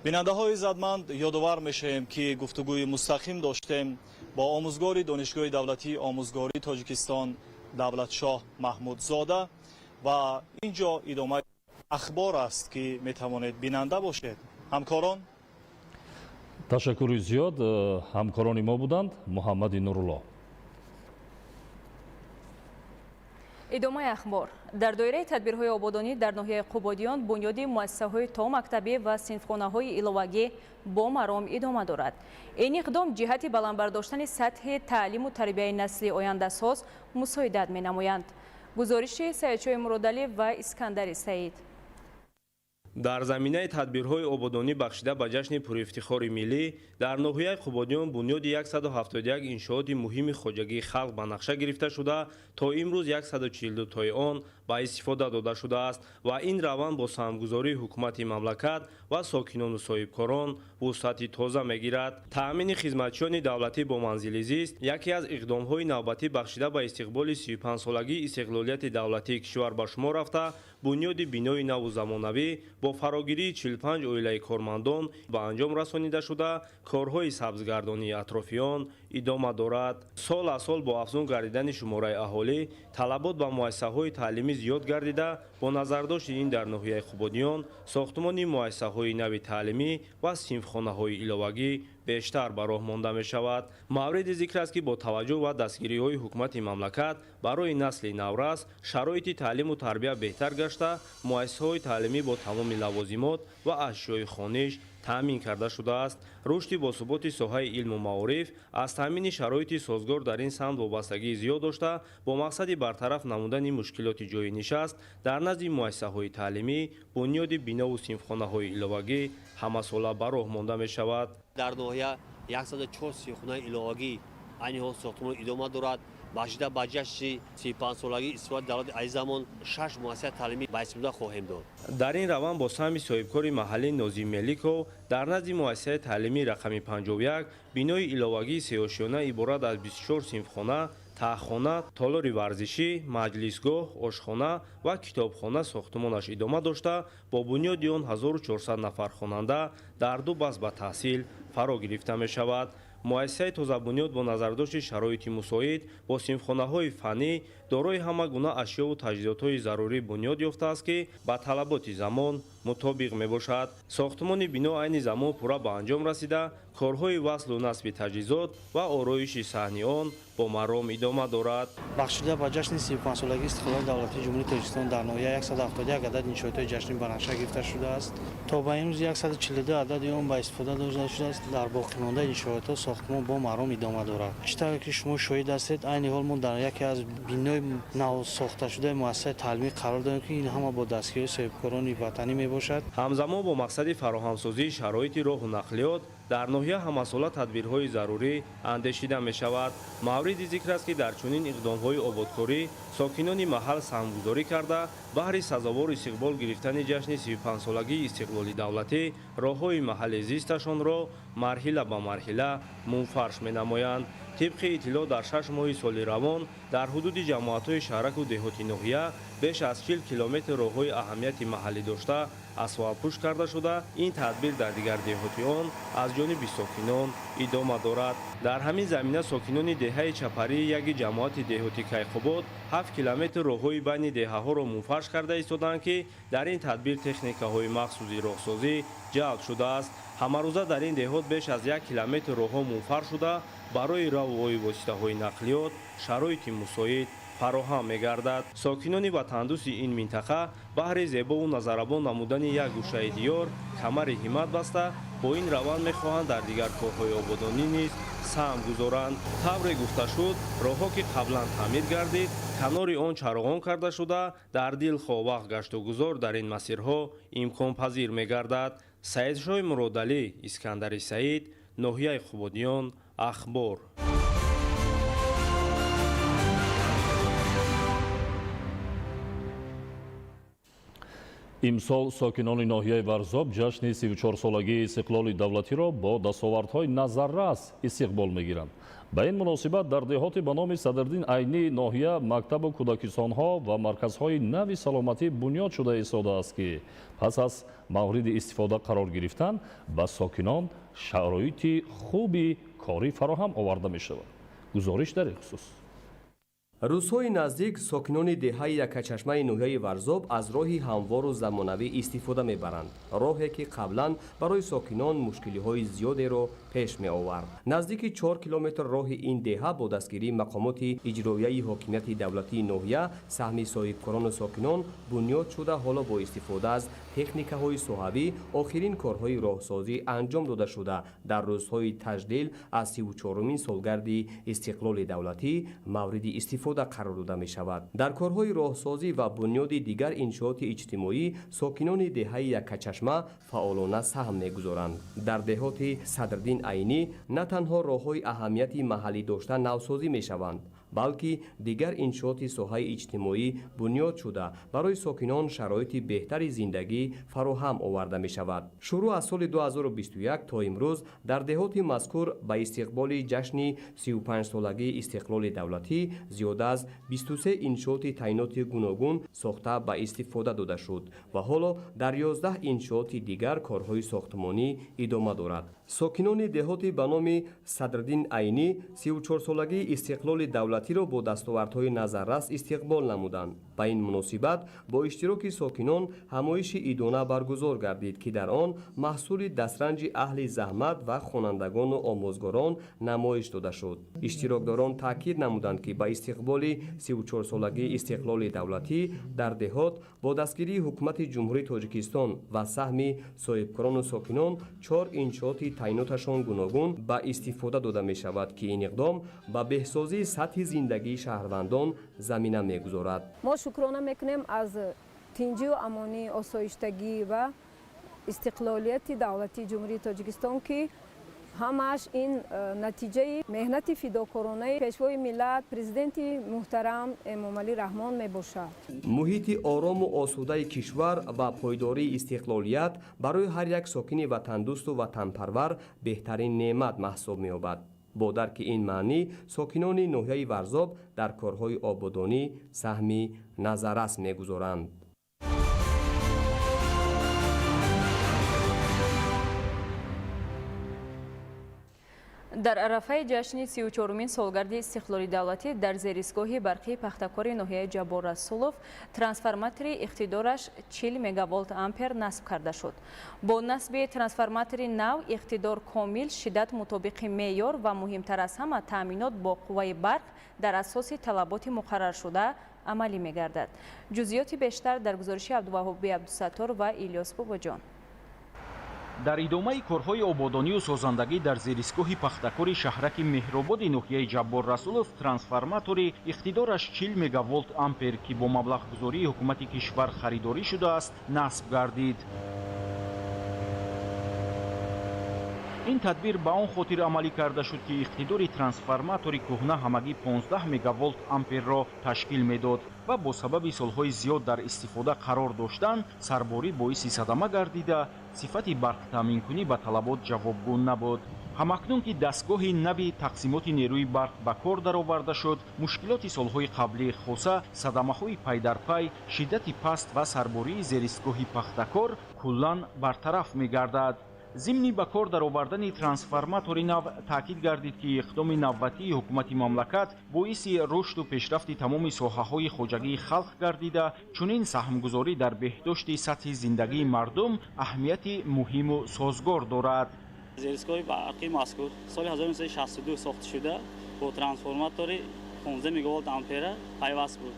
بیننده های عزتمند، یادآور میشیم که گفتگوی مستقیم داشتیم با آموزگار دانشگاه دولتی آموزگاری تاجیکستان دولتشاه محمودزاده و اینجا ادامه اخبار است که میتوانید بیننده باشید. همکاران ташаккури зиёд ҳамкорони мо буданд. муҳаммади нурулло. идомаи ахбор. дар доираи тадбирҳои ободонӣ дар ноҳияи қубодиён бунёди муассисаҳои то мактабӣ ва синфхонаҳои иловагӣ бо маром идома дорад. ин иқдом ҷиҳати баландбардоштани сатҳи таълиму тарбияи насли ояндасоз мусоидат менамоянд. гузориши Саидшоҳи Муродалӣ ва Искандари Саид. дар заминаи тадбирҳои ободонӣ бахшида ба ҷашни пурифтихори миллӣ дар ноҳияи қубодиён бунёди 171 иншооти муҳими хоҷагии халқ ба нақша гирифта шуда то имрӯз 142 тои он ба истифода дода шудааст ва ин раванд бо саҳмгузории ҳукумати мамлакат ва сокинону соҳибкорон вусъати тоза мегирад. таъмини хизматчиёни давлатӣ бо манзилизист яке аз иқдомҳои навбатӣ бахшида ба истиқболи 35-солагии истиқлолияти давлатии кишвар ба шумор рафта бунёди бинои наву замонавӣ бо фарогирии 45 оилаи кормандон ба анҷом расонида шуда корҳои сабзгардонии атрофиён идома дорад. сол аз сол бо афзун гардидани шумораи аҳолӣ талабот ба муассисаҳои таълимӣ зиёд гардида бо назардошти ин дар ноҳияи қубодиён сохтмони муассисаҳои нави таълимӣ ва синфхонаҳои иловагӣ бештар ба роҳ монда мешавад. мавриди зикр аст ки бо таваҷҷӯҳ ва дастгириҳои ҳукумати мамлакат барои насли наврас шароити таълиму тарбия беҳтар гашта муассисаҳои таълимӣ бо тамоми лавозимот ва ашёи хониш таъмин карда шудааст. рушди босуботи соҳаи илму маориф аз таъмини шароити созгор дар ин самт вобастагии зиёд дошта бо мақсади бартараф намудани мушкилоти ҷойи нишаст дар назди муассисаҳои таълимӣ бунёди бинову синфхонаҳои иловагӣ ҳамасола ба роҳ монда мешавад. дар ноҳия 104 синфхонаи иловагӣ айни ҳол сохтмон идома дорад. бахшида ба ҷашни 35-солагии истиқлоли давлати азизамон 6 муассисаи таълимӣ ба истифода хоҳем дод. дар ин раванд бо саҳми соҳибкори маҳаллӣ Нозим Меликов дар назди муассисаи таълимии рақами 51 бинои иловагии сеошиёна иборат аз 24 синфхона, таҳхона, толори варзишӣ, маҷлисгоҳ, ошхона ва китобхона сохтмонаш идома дошта бо бунёди он 1400 нафар хонанда дар ду баст ба таҳсил фаро гирифта мешавад. муассисаи тозабунёд бо назардошти шароити мусоид бо синфхонаҳои фаннӣ дорои ҳама гуна ашёву таҷҳизотҳои зарурӣ бунёд ёфтааст ки ба талаботи замон мутобиқ мебошад. сохтмони бино айни замон пурра ба анҷом расида корҳои васлу насби таҷҳизот ва ороиши саҳни он бо маром идома дорад. бахшида ба ҷашни 35-солагии истиқлоли давлатии ҷумҳурии Тоҷикистон дар ноҳия 171 адад иншоотҳои ҷашнӣ ба нақша гирифта шудааст. то ба имрӯз 142 адади он ба истифода дода шудааст. дар боқимондаи иншоотҳо сохтмон бо маром идома дорад. читаре ки шумо шоҳид ҳастед айни ҳол мо дар яке аз бинои навсохташудаи муассисаи таълимӣ қарор дорем ки ин ҳама бо дастгирии соҳибкорони ватанӣ мебошад. ҳамзамон бо мақсади фароҳамсозии шароити роҳу нақлиёт дар ноҳия ҳамасола тадбирҳои зарурӣ андешида мешавад. мавриди зикр аст ки дар чунин иқдомҳои ободкорӣ сокинони маҳал саҳмгузорӣ карда баҳри сазовор истиқбол гирифтани ҷашни 35-солагии истиқлоли давлатӣ роҳҳои маҳалли зисташонро марҳила ба марҳила мунфарш менамоянд. тибқи иттилоъ дар 6 моҳи соли равон дар ҳудуди ҷамоатҳои шаҳраку деҳоти ноҳия беш аз 40 километр роҳҳои аҳамияти маҳаллӣ дошта асбобпӯш карда шуда ин тадбир дар дигар деҳоти он аз ҷониби сокинон идома дорад. дар ҳамин замина сокинони деҳаи чапарии яки ҷамоати деҳоти Кайқубод 7 километр роҳҳои байни деҳаҳоро мунфарш карда истоданд ки дар ин тадбир техникаҳои махсуси роҳсозӣ ҷалб шудааст. ҳамарӯза дар ин деҳот беш аз 1 километр роҳҳо мунфарш шуда барои равои воситаҳои нақлиёт шароити мусоид фароҳам мегардад. сокинони ватандӯсти ин минтақа баҳри зебову назарабон намудани як гӯшаи диёр камари ҳиммат баста бо ин раванд мехоҳанд дар дигар корҳои ободонӣ низ саҳм гузоранд. тавре гуфта шуд роҳҳо ки қаблан таъмир гардид канори он чароғон карда шуда дар дил ховақт гашту гузор дар ин масирҳо имконпазир мегардад. Саидшоҳи Муродалӣ, Искандари Саид, ноҳияи Қубодиён, ахбор. имсол сокинони ноҳияи Варзоб ҷашни 34-солагии истиқлоли давлатиро бо дастовардҳои назаррас истиқбол мегиранд. ба ин муносибат дар деҳоте ба номи Садрдин айни ноҳия мактабу кӯдакистонҳо ва марказҳои нави саломатӣ бунёд шуда истодааст ки пас аз мавриди истифода қарор гирифтан ба сокинон шароити хуби корӣ фароҳам оварда мешавад. гузориш дар ин хусус. рӯзҳои наздик сокинони деҳаи якачашмаи ноҳияи Варзоб аз роҳи ҳамвору замонавӣ истифода мебаранд. роҳе ки қаблан барои сокинон мушкилиҳои зиёдеро пеш меовард. наздики 4 километр роҳи ин деҳа бо дастгирии мақомоти иҷроияи ҳокимияти давлатии ноҳия, саҳми соҳибкорону сокинон бунёд шуда ҳоло бо истифода аз техникаҳои соҳавӣ охирин корҳои роҳсозӣ анҷом дода шуда дар рӯзҳои таҷлил аз 34-умин солгарди истиқлоли давлатӣ мавриди истифода қарор дода мешавад. дар корҳои роҳсозӣ ва бунёди дигар иншооти иҷтимоӣ сокинони деҳаи якачашма фаъолона саҳм мегузоранд. дар деҳоти Садриддин Айнӣ на танҳо роҳҳои аҳамияти маҳаллӣ дошта навсозӣ мешаванд, балки дигар иншооти соҳаи иҷтимоӣ бунёд шуда барои сокинон шароити беҳтари зиндагӣ фароҳам оварда мешавад. шурӯъ аз соли 2021 то имрӯз дар деҳоти мазкур ба истиқболи ҷашни 35-солагии истиқлоли давлатӣ зиёда аз 23 иншооти таъйиноти гуногун сохта ба истифода дода шуд ва ҳоло дар 11 иншооти дигар корҳои сохтмонӣ идома дорад. сокинони деҳоти ба номи Садриддин Айнӣ 34-солагии истиқлоли давлатиро бо дастовардҳои назаррас истиқбол намуданд. ба ин муносибат бо иштироки сокинон ҳамоиши идона баргузор гардид, ки дар он маҳсули дастранҷи аҳли заҳмат ва хонандагону омӯзгорон намоиш дода шуд. иштирокдорон таъкид намуданд, ки ба истиқболи 34-солагии истиқлоли давлатӣ дар деҳот бо дастгирии ҳукумати ҷумҳурии Тоҷикистон ва саҳми соҳибкорону сокинон 4 иншооти таъйиноташон гуногун ба истифода дода мешавад, ки ин иқдом ба беҳсозии сатҳи зиндагии шаҳрвандон замина мегузорад. мо шукрона мекунем аз тинҷию амонии осоиштагӣ ва истиқлолияти давлатии ҷумҳурии Тоҷикистон, ки ҳамааш ин натиҷаи меҳнати фидокоронаи пешвои миллат президенти муҳтарам Эмомалӣ Раҳмон мебошад. муҳити орому осудаи кишвар ва пойдории истиқлолият барои ҳар як сокини ватандӯсту ватанпарвар беҳтарин неъмат маҳсуб меёбад. бо дарки ин маънӣ сокинони ноҳияи Варзоб дар корҳои ободонӣ саҳми назаррас мегузоранд. дар арафаи ҷашни 34-умин солгарди истиқлоли давлатӣ дар зеристгоҳи барқии пахтакори ноҳияи Ҷаббор Расулов трансформатори иқтидораш 40 мегаволт ампер насб карда шуд. бо насби трансформатори нав иқтидор комил, шиддат мутобиқи меъёр ва муҳимтар аз ҳама таъминот бо қувваи барқ дар асоси талаботи муқарраршуда амалӣ мегардад. ҷузъиёти бештар дар гузориши Абдуваҳоби Абдусаттор ва Илёс Бобоҷон. дар идомаи корҳои ободонию созандагӣ дар зеристгоҳи пахтакори шаҳраки меҳрободи ноҳияи Ҷаббор Расулов трансформатори иқтидораш 40 мегаволт ампер, ки бо маблағгузории ҳукумати кишвар харидорӣ шудааст, насб гардид. ин тадбир ба он хотир амалӣ карда шуд, ки иқтидори трансформатори кӯҳна ҳамагӣ 15 мегаволт амперро ташкил медод ва бо сабаби солҳои зиёд дар истифода қарор доштан сарборӣ боиси садама гардида сифати барқтаъминкунӣ ба талабот ҷавобгӯ набуд. ҳамакнун ки дастгоҳи нави тақсимоти нерӯи барқ ба кор дароварда шуд, мушкилоти солҳои қаблӣ хоса садамаҳои пайдарпай, шиддати паст ва сарбории зеристгоҳи пахтакор куллан бартараф мегардад. зимни ба кор даровардани трансформатори нав таъкид гардид, ки иқдоми навбатии ҳукумати мамлакат боиси рушду пешрафти тамоми соҳаҳои хоҷагии халқ гардида, чунин саҳмгузорӣ дар беҳдошти сатҳи зиндагии мардум аҳамияти муҳиму созгор дорад. зеристгоҳи барқи мазкур соли 1962 сохта шуда бо трансформатори 15 мегаволт ампера пайваст буд.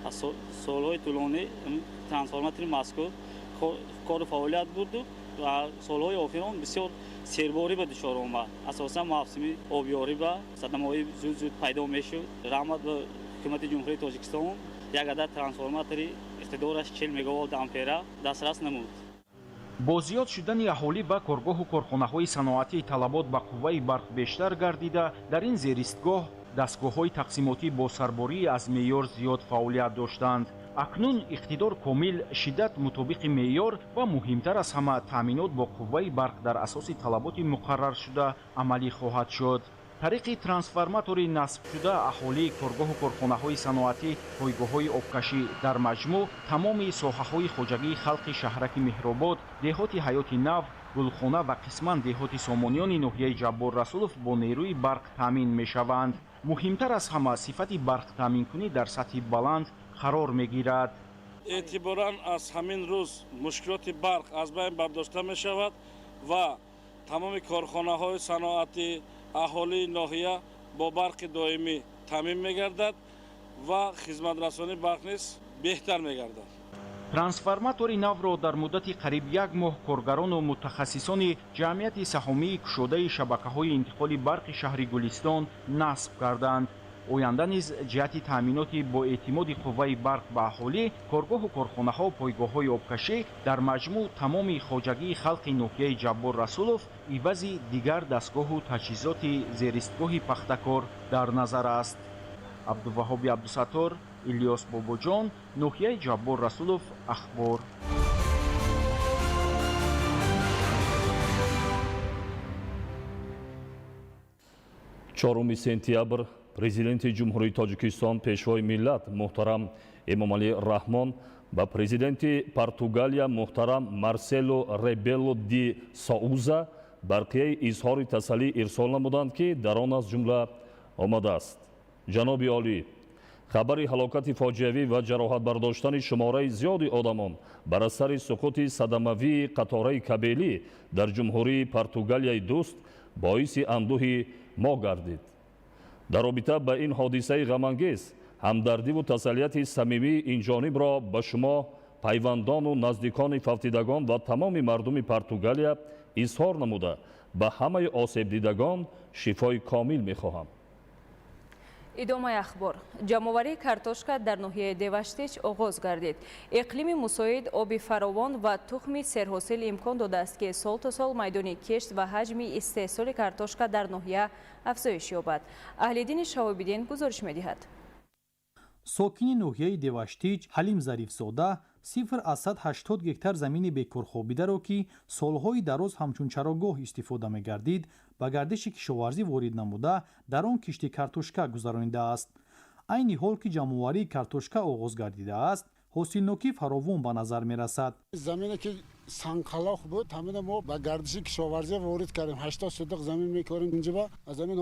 аз солҳои тӯлонӣ трансформатори мазкур кору фаъолият бурду ва солҳои охирон бисёр серборӣ ба дучор омад. асосан мавсими обёрӣ ба садамаҳои зуд пайдо мешуд. раҳмат ба ҳукумати ҷумҳурии Тоҷикистон як адар трансформатори иқтидораш 40 мегаволт ампера дастрас намуд. бо зиёд шудани аҳолӣ ва коргоҳу корхонаҳои саноатии талабот ба қувваи барқ бештар гардида, дар ин зеристгоҳ дастгоҳҳои тақсимотӣ бо сарбории аз меъёр зиёд фаъолият доштанд. акнун иқтидор комил, шиддат мутобиқи меъёр ва муҳимтар аз ҳама таъминот бо қувваи барқ дар асоси талаботи муқарраршуда амалӣ хоҳад шуд. тариқи трансформатори насбшуда аҳолӣ, коргоҳу корхонаҳои саноатӣ, пойгоҳҳои обкашӣ, дар маҷмӯъ тамоми соҳаҳои хоҷагии халқи шаҳраки меҳробод, деҳоти ҳаёти нав гулхона ва қисман деҳоти сомонёни ноҳияи ҷаббор расулов бо нерӯи барқ таъмин мешаванд. муҳимтар аз ҳама сифати барқтаъминкунӣ дар сатҳи баланд қарор мегирад. эътиборан аз ҳамин рӯз мушкилоти барқ аз байн бардошта мешавад ва тамоми корхонаҳои саноати аҳолии ноҳия бо барқи доимӣ таъмин мегардад ва хизматрасонии барқ низ беҳтар мегардад. трансформатори навро дар муддати қариб 1 моҳ коргарону мутахассисони ҷамъияти саҳомии кушодаи шабакаҳои интиқоли барқи шаҳри Гулистон насб карданд. оянда низ ҷиҳати таъминоти боэътимоди қувваи барқ ба аҳолӣ, коргоҳу корхонаҳо, пойгоҳҳои обкашӣ дар маҷмӯъ тамоми хоҷагии халқи ноҳияи Ҷаббор Расулов ивази дигар дастгоҳу таҷҳизоти зеристгоҳи пахтакор дар назар аст. абдуваҳоби абдусаттор, Ильёс Бобоҷон, ноҳияи Ҷаббор Расулов, ахбор. 4 сентябр президенти ҷумҳурии Тоҷикистон пешвои миллат муҳтарам Эмомалӣ Раҳмон ба президенти Португалия муҳтарам Марсело Ребело ди Соуза барқияи изҳори тасаллӣ ирсол намуданд, ки дар он аз ҷумла омадааст: ҷаноби олӣ, хабари ҳалокати фоҷиавӣ ва ҷароҳатбардоштани шумораи зиёди одамон бар асари суқути садамавии қатораи кабелӣ дар ҷумҳурии Португалияи дӯст боиси андӯҳи мо гардид. дар робита ба ин ҳодисаи ғамангез ҳамдардиву тасаллияти самимии инҷонибро ба шумо пайвандону наздикони фавтидагон ва тамоми мардуми Португалия изҳор намуда ба ҳамаи осебдидагон шифои комил мехоҳам. идомаи ахбор. ҷамъоварии картошка дар ноҳияи Деваштич оғоз гардид. иқлими мусоид, оби фаровон ва тухми серҳосил имкон додааст, ки сол то сол майдони кишт ва ҳаҷми истеҳсоли картошка дар ноҳия афзоиш ёбад. Аҳлиддини Шаҳобиддин гузориш медиҳад. сокини ноҳияи Деваштич Ҳалим Зарифзода 0 аз 180 гектар замини бекорхобидаро, ки солҳои дароз ҳамчун чарогоҳ истифода мегардид, ба гардиши кишоварзӣ ворид намуда, дар он кишти картошка гузаронидааст. айни ҳол ки ҷамъоварии картошка оғоз гардидааст, ҳосилнокӣ фаровон ба назар мерасад. замине ки санқалох буд, ҳамина мо ба гардиши кишоварзӣ ворид кардем. 80 сотиқ замин мекорем инҷа. аз замин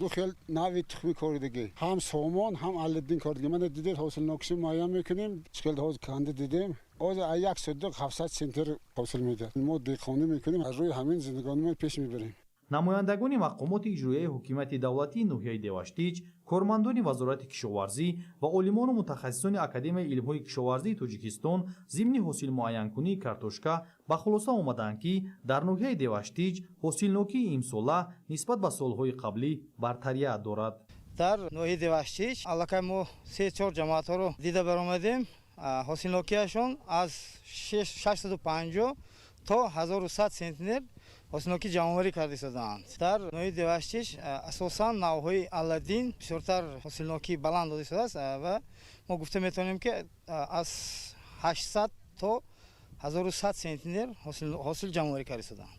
ду хел нави тухми коридагӣ, ҳам сомон, ҳам алиддин коридагӣ. мана дидед ҳосилнокиши муайян мекунем, чикелдаҳоз канди дидем. оз 1 сотиқ 700 центр ҳосил медиҳад. мо деҳқонӣ мекунем, аз рӯи ҳамин зиндагонимо пеш мебарем. намояндагони мақомоти иҷроияи ҳукумати давлатии ноҳияи Деваштич, кормандони вазорати кишоварзӣ ва олимону мутахассисони Академияи илмҳои кишоварзии Тоҷикистон зимни ҳосилмуайянкунии картошка ба хулоса омаданд, ки дар ноҳияи Деваштич ҳосилнокии имсола нисбат ба солҳои қаблӣ бартарият дорад. дар ноҳияи Деваштич аллакай мо 3-4 ҷамоатҳоро дида баромадем. ҳосилнокияшон аз 650 то 1100 центнер ҳосилнокӣ ҷамъоварӣ карда истодаанд. дар ноҳияи Деваштич асосан навъҳои алладдин бисёртар ҳосилнокӣ баланд дода истодааст ва мо гуфта метавонем, ки аз 800 то 1100 центнер ҳосил ҷамъоварӣ карда истодаанд.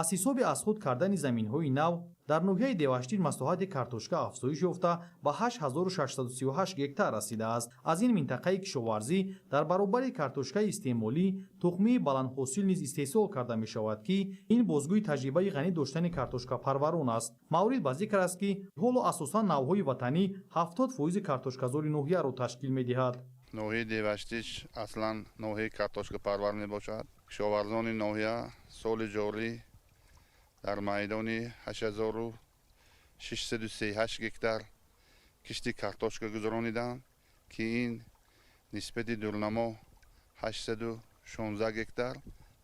аз ҳисоби аз худ кардани заминҳои нав дар ноҳияи Деваштич масоҳати картошка афзоиш ёфта ба 8638 гектар расидааст. аз ин минтақаи кишоварзӣ дар баробари картошкаи истеъмолӣ тухмии баландҳосил низ истеҳсол карда мешавад, ки ин бозгӯи таҷрибаи ғанӣ доштани картошкапарварон аст. маврид ба зикр аст, ки ҳоло асосан навъҳои ватанӣ 70% картошказори ноҳияро ташкил медиҳад. ноҳияи Деваштич аслан ноҳияи картошкапарвар мебошад. кишоварзони ноҳия соли ҷорӣ дар майдони 8638 гектар кишти картошка гузарониданд, ки ин нисбати дурнамо 816 гектар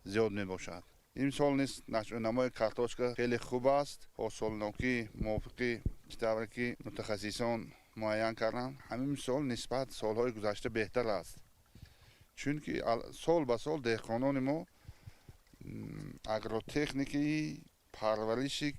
зиёд мебошад. имсол низ нашъунамои картошка хеле хуб аст. ҳосилнокӣ мувофиқи тавре ки мутахассисон муайян карданд, ҳамин сол нисбат солҳои гузашта беҳтар аст. чунки сол ба сол деҳқонони мо агротехникаи парвариши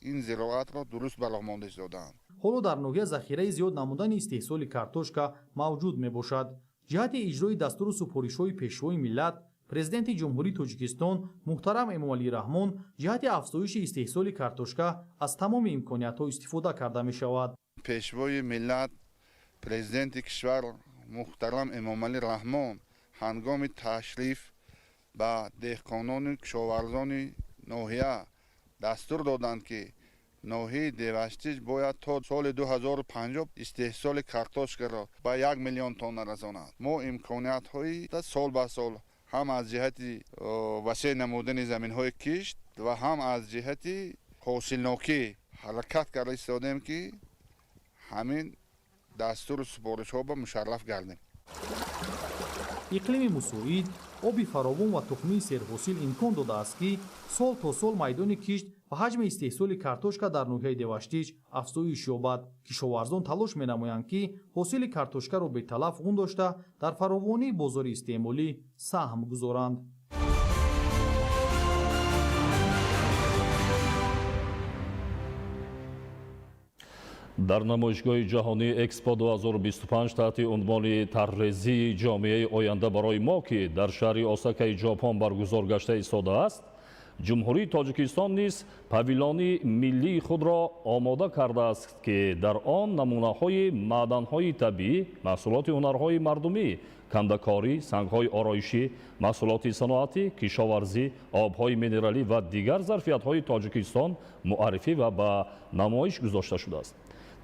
ин зироатро дуруст ба роҳ монда истодаанд. ҳоло дар ноҳия захираи зиёд намудани истеҳсоли картошка мавҷуд мебошад. ҷиҳати иҷрои дастуру супоришҳои пешвои миллат, президенти ҷумҳурии Тоҷикистон муҳтарам Эмомалӣ Раҳмон ҷиҳати афзоиши истеҳсоли картошка аз тамоми имкониятҳо истифода карда мешавад. пешвои миллат президенти кишвар муҳтарам Эмомалӣ Раҳмон ҳангоми ташриф ба деҳқонони кишоварзони ноҳия дастур доданд ки ноҳияи деваштич бояд то соли 2050 истеҳсоли картошкаро ба 1 миллион тонна расонад. мо имкониятҳои сол ба сол ҳам аз ҷиҳати васеъ намудани заминҳои кишт ва ҳам аз ҷиҳати ҳосилнокӣ ҳаракат карда истодем ки ҳамин дастуру супоришҳо ба мушарраф гардем. иқлими мусоид, оби фаровон ва тухмии серҳосил имкон додааст ки сол то сол майдони кишт ва ҳаҷми истеҳсоли картошка дар ноҳияи деваштич афзоиш ёбад. кишоварзон талош менамоянд ки ҳосили картошкаро беталаф ғун дошта дар фаровонии бозори истеъмолӣ саҳм гузоранд. дар намоишгоҳи ҷаҳонии экспо 2025 таҳти унвони таррезии ҷомеаи оянда барои мо ки дар шаҳри осакаи ҷопон баргузор гашта истодааст, ҷумҳурии тоҷикистон низ павилёни миллии худро омода кардааст ки дар он намунаҳои маъданҳои табиӣ, маҳсулоти ҳунарҳои мардумӣ, кандакорӣ, сангҳои ороишӣ, маҳсулоти саноатӣ, кишоварзӣ, обҳои минералӣ ва дигар зарфиятҳои Тоҷикистон муаррифӣ ва ба намоиш гузошта шудааст.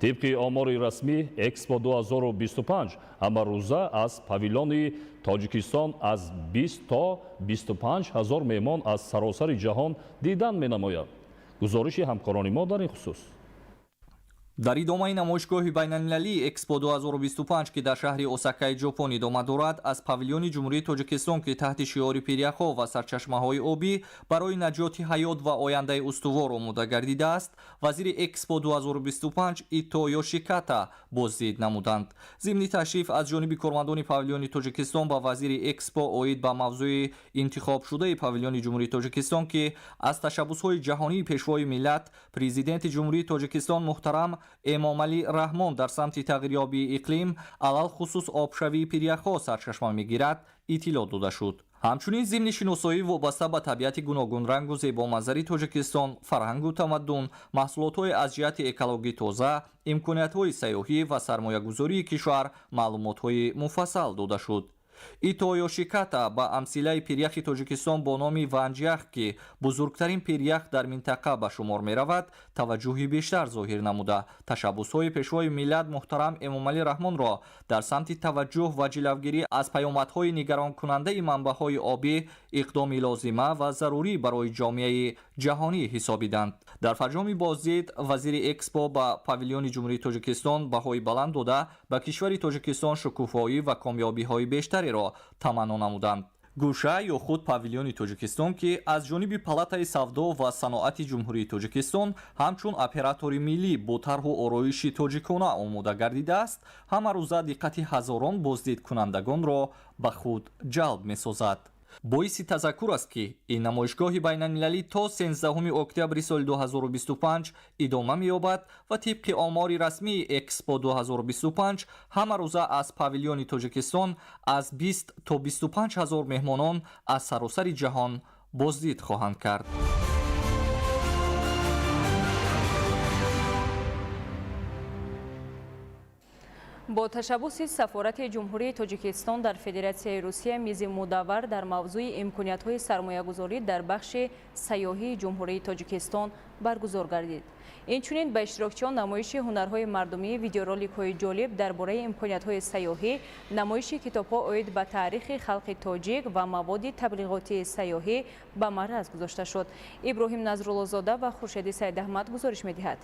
طبق آمار رسمی اکسپو 2025 امروزه از پاویلون تاجیکستان از 20 تا 25 هزار مهمان از سراسر جهان دیدن می‌نماید. گزارش همکاران ما در این خصوص. дар идомаи намоишгоҳи байналмилалии экспо 2025 ки дар шаҳри осакаи ҷопон идома дорад, аз павилёни ҷумҳурии тоҷикистон ки таҳти шиори пиряхҳо ва сарчашмаҳои обӣ барои наҷоти ҳаёт ва ояндаи устувор омода гардидааст, вазири экспо 2025 Ито Йошиката боздид намуданд. зимни ташриф аз ҷониби кормандони павилёни тоҷикистон ба вазири экспо оид ба мавзӯи интихобшудаи павилёни ҷумҳурии тоҷикистон ки аз ташаббусҳои ҷаҳонии пешвои миллат президенти ҷумҳурии тоҷикистон муҳтарам эмомалӣ раҳмон дар самти тағйирёбии иқлим алал хусус обшавии пиряхҳо сарчашма мегирад иттилоъ дода шуд. ҳамчунин зимни шиносоӣ вобаста ба табиати гуногунрангу зебоманзари тоҷикистон, фарҳангу тамаддун, маҳсулотҳои аз ҷиҳати экологӣ тоза, имкониятҳои сайёҳӣ ва сармоягузории кишвар маълумотҳои муфассал дода шуд. Ито Йошиката ба амсилаи пиряхи тоҷикистон бо номи ванҷях ки бузургтарин пирях дар минтақа ба шумор меравад таваҷҷӯҳи бештар зоҳир намуда, ташаббусҳои пешвои миллат муҳтарам Эмомалӣ раҳмонро дар самти таваҷҷӯҳ ва ҷилавгирӣ аз паёмадҳои нигаронкунандаи манбаъҳои обӣ иқдоми лозима ва зарурӣ барои ҷомеаи ҷаҳонӣ ҳисобиданд. дар фарҷоми боздид вазири экспо ба павилёни ҷумҳурии тоҷикистон баҳои баланд дода ба кишвари тоҷикистон шукуфоӣ ва комёбиҳои бештареро таманно намуданд. гӯша ё худ павилёни тоҷикистон ки аз ҷониби палатаи савдо ва саноати ҷумҳурии тоҷикистон ҳамчун оператори миллӣ бо тарҳу ороиши тоҷикона омода гардидааст, ҳама рӯза диққати ҳазорон боздидкунандагонро ба худ ҷалб месозад. боиси тазаккур аст ки ин намоишгоҳи байналмилалӣ то 13 октябри соли 2025 идома меёбад ва тибқи омори расмии экспо 2025 ҳама рӯза аз павилёни тоҷикистон аз 20 то 25 ҳазор меҳмонон аз саросари ҷаҳон боздид хоҳанд кард. бо ташаббуси сафорати ҷумҳурии тоҷикистон дар федератсияи русия мизи мудаввар дар мавзӯи имкониятҳои сармоягузорӣ дар бахши сайёҳии ҷумҳурии тоҷикистон баргузор гардид. инчунин ба иштирокчиён намоиши ҳунарҳои мардумӣ, видеороликҳои ҷолиб дар бораи имкониятҳои сайёҳӣ, намоиши китобҳо оид ба таърихи халқи тоҷик ва маводи таблиғотии сайёҳӣ ба маъраз гузошта шуд. иброҳим назруллозода ва хуршеди саидаҳмад гузориш медиҳад.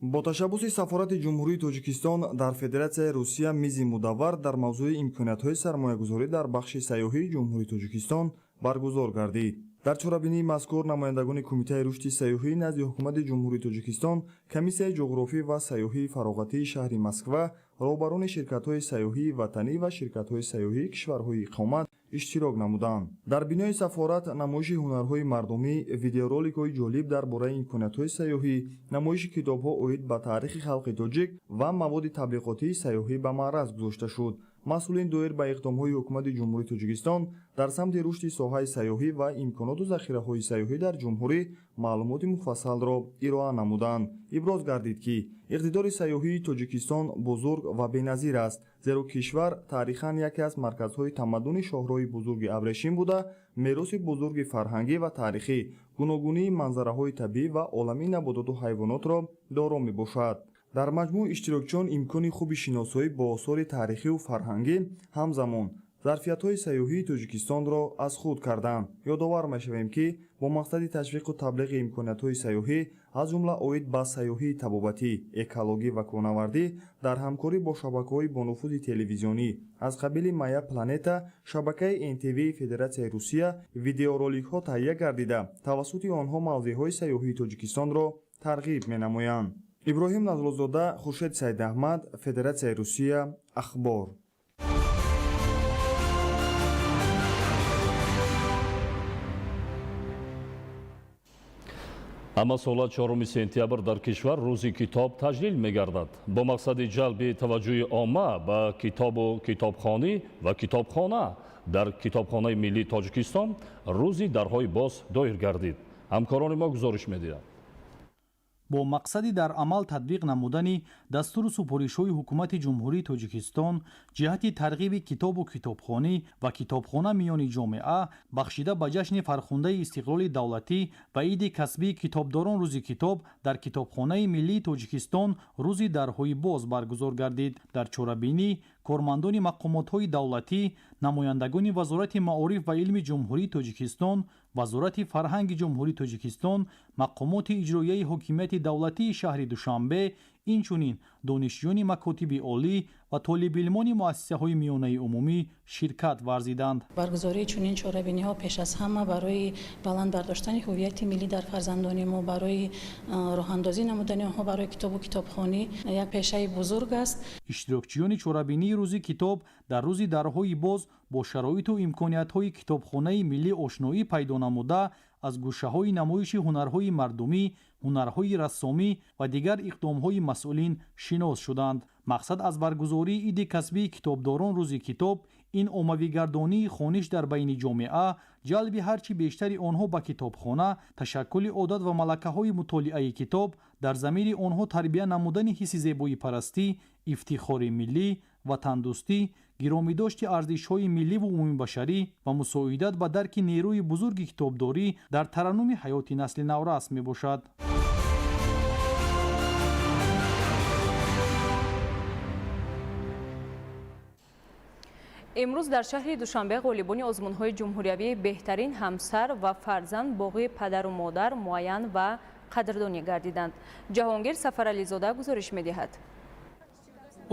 бо ташаббуси сафорати ҷумҳурии тоҷикистон дар федератсияи русия мизи мудаввар дар мавзӯи имкониятҳои сармоягузорӣ дар бахши сайёҳии ҷумҳурии тоҷикистон баргузор гардид. дар чорабинии мазкур намояндагони кумитаи рушди сайёҳӣ назди ҳукумати ҷумҳурии тоҷикистон, комиссияи ҷуғрофӣ ва сайёҳии фароғатии шаҳри Москва, роҳбарони ширкатҳои сайёҳии ватанӣ ва ширкатҳои сайёҳии кишварҳои иқомат иштирок намуданд. дар бинои сафорат намоиши ҳунарҳои мардумӣ, видеороликҳои ҷолиб дар бораи имкониятҳои сайёҳӣ, намоиши китобҳо оид ба таърихи халқи тоҷик ва маводи таблиғотии сайёҳӣ ба маъраз гузошта шуд. масъулин доир ба иқдомҳои ҳукумати ҷумҳурии Тоҷикистон дар самти рушди соҳаи сайёҳӣ ва имконоту захираҳои сайёҳӣ дар ҷумҳурӣ маълумоти муфассалро ироа намуданд. иброз гардид ки иқтидори сайёҳии Тоҷикистон бузург ва беназир аст, зеро кишвар тарихан яке аз марказҳои тамаддуни шоҳроҳи бузурги Абрешим буда, мероси бузурги фарҳангӣ ва таърихӣ, гуногунии манзараҳои табиӣ ва оламии набототу ҳайвонотро доро мебошад. дар маҷмӯъ иштирокчиён имкони хуби шиносоӣ бо осори таърихиву фарҳангӣ ҳамзамон зарфиятҳои сайёҳии Тоҷикистонро аз худ карданд. ёдовар мешавем ки бо мақсади ташвиқу таблиғи имкониятҳои сайёҳӣ аз ҷумла оид ба сайёҳии табобатӣ, экологӣ ва кӯҳнавардӣ дар ҳамкорӣ бо шабакаҳои бонуфузи телевизионӣ аз қабили Моя планета, шабакаи НТВ Федератсияи Русия видеороликҳо таҳия гардида тавассути онҳо мавзеъҳои сайёҳии Тоҷикистонро тарғиб менамоянд. иброҳим назрозода, Хуршед Сайдаҳмад, Федератсияи Русия, Ахбор. ҳама сола 4 сентябр дар кишвар рӯзи китоб таҷлил мегардад. бо мақсади ҷалби таваҷҷӯҳи омма ба китобу китобхонӣ ва китобхона дар Китобхонаи Миллии Тоҷикистон рӯзи дарҳои боз доир гардид. ҳамкорони мо гузориш медиҳанд. бо мақсади дар амал татбиқ намудани дастуру супоришҳои ҳукумати ҷумҳурии Тоҷикистон ҷиҳати тарғиби китобу китобхонӣ ва китобхона миёни ҷомеа бахшида ба ҷашни фархундаи истиқлоли давлатӣ ва иди касбии китобдорон рӯзи китоб дар Китобхонаи Миллии Тоҷикистон рӯзи дарҳои боз баргузор гардид. дар чорабинӣ кормандони мақомотҳои давлатӣ, намояндагони Вазорати Маориф ва илми Ҷумҳурии Тоҷикистон, Вазорати Фарҳанги Ҷумҳурии Тоҷикистон, мақомоти иҷроияи ҳокимияти давлатии шаҳри Душанбе, инчунин донишҷӯёни макотиби олӣ ва толибилмони муассисаҳои миёнаи умумӣ ширкат варзиданд. баргузории чунин чорабиниҳо пеш аз ҳама барои баланд бардоштани ҳуввияти миллӣ дар фарзандони мо, барои роҳандозӣ намудани онҳо барои китобу китобхонӣ як пешаи бузург аст. иштирокчиёни чорабинии рӯзи китоб дар рӯзи дарҳои боз бо шароиту имкониятҳои Китобхонаи Миллӣ ошноӣ пайдо намуда аз гӯшаҳои намоиши ҳунарҳои мардумӣ, ҳунарҳои рассомӣ ва дигар иқдомҳои масъулин шинос шуданд. мақсад аз баргузории иди касбии китобдорон рӯзи китоб ин оммавигардонии хониш дар байни ҷомеа, ҷалби ҳарчи бештари онҳо ба китобхона, ташаккули одат ва малакаҳои мутолиаи китоб, дар замири онҳо тарбия намудани ҳисси зебоипарастӣ, ифтихори миллӣ, ватандӯстӣ, гиромидошти арзишҳои милливу умумибашарӣ ва мусоидат ба дарки нерӯи бузурги китобдорӣ дар тараннуми ҳаёти насли наврас мебошад. имрӯз дар шаҳри Душанбе ғолибони озмунҳои ҷумҳуриявӣ беҳтарин ҳамсар ва фарзанд боғи падару модар муайян ва қадрдонӣ гардиданд. ҷаҳонгир Сафарализода гузориш медиҳад.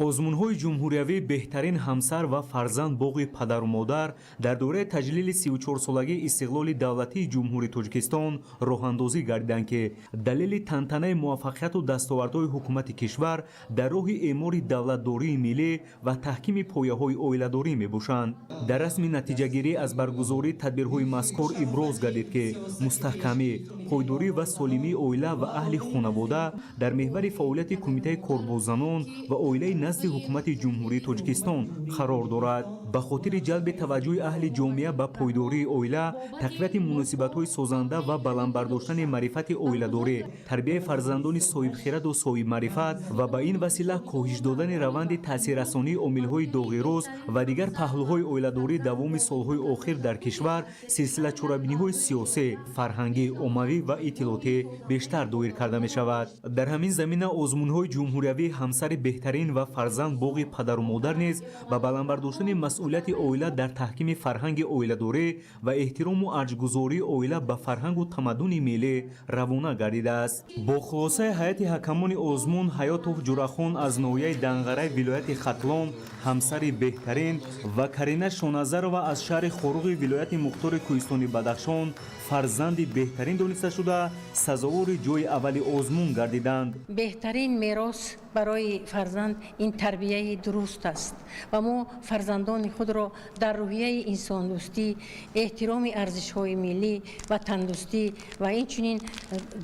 озмунҳои ҷумҳуриявӣ беҳтарин ҳамсар ва фарзанд боғи падару модар дар дораи таҷлили 34-солагии истиқлоли давлатии ҷумҳурии Тоҷикистон роҳандозӣ гардиданд ки далели тантанаи муваффақияту дастовардҳои ҳукумати кишвар дар роҳи эъмори давлатдории миллӣ ва таҳкими пояҳои оиладорӣ мебошанд. дар расми натиҷагирӣ аз баргузории тадбирҳои мазкур иброз гардид ки мустаҳкамӣ, пойдорӣ ва солимии оила ва аҳли хонавода дар меҳвари фаъолияти Кумитаи корбозанон ва оилаи назди ҳукумати ҷумҳурии Тоҷикистон қарор дорад. ба хотири ҷалби таваҷҷӯҳи аҳли ҷомеа ба пойдории оила, тақвияти муносибатҳои созанда ва баландбардоштани маърифати оиладорӣ, тарбияи фарзандони соҳибхираду соҳибмаърифат ва ба ин васила коҳиш додани раванди таъсиррасонии омилҳои доғирӯз ва дигар паҳлӯҳои оиладорӣ давоми солҳои охир дар кишвар силсилачорабиниҳои сиёсӣ, фарҳангӣ, оммавӣ ва иттилоотӣ бештар доир карда мешавад. дар ҳамин замина озмунҳои ҷумҳуриявӣ ҳамсари беҳтарин ва фарзанд боғи падару модар низ ба баландбардоштани масъулияти оила дар таҳкими фарҳанги оиладорӣ ва эҳтирому арҷгузории оила ба фарҳангу тамаддуни миллӣ равона гардидааст. бо хулосаи ҳайати ҳакамони озмун, Ҳаётов Ҷурахон аз ноҳияи Данғараи вилояти Хатлон ҳамсари беҳтарин ва Карина Шоназарова аз шаҳри Хоруғи вилояти Мухтори Кӯҳистони Бадахшон фарзанди беҳтарин дониста шуда сазовори ҷои аввали озмун гардиданд. беҳтарин мерос برای فرزند این تربیه درست است و ما فرزندان خود را در روحیه انسان دوستی، احترام ارزش‌های ملی و تندرستی و اینچنین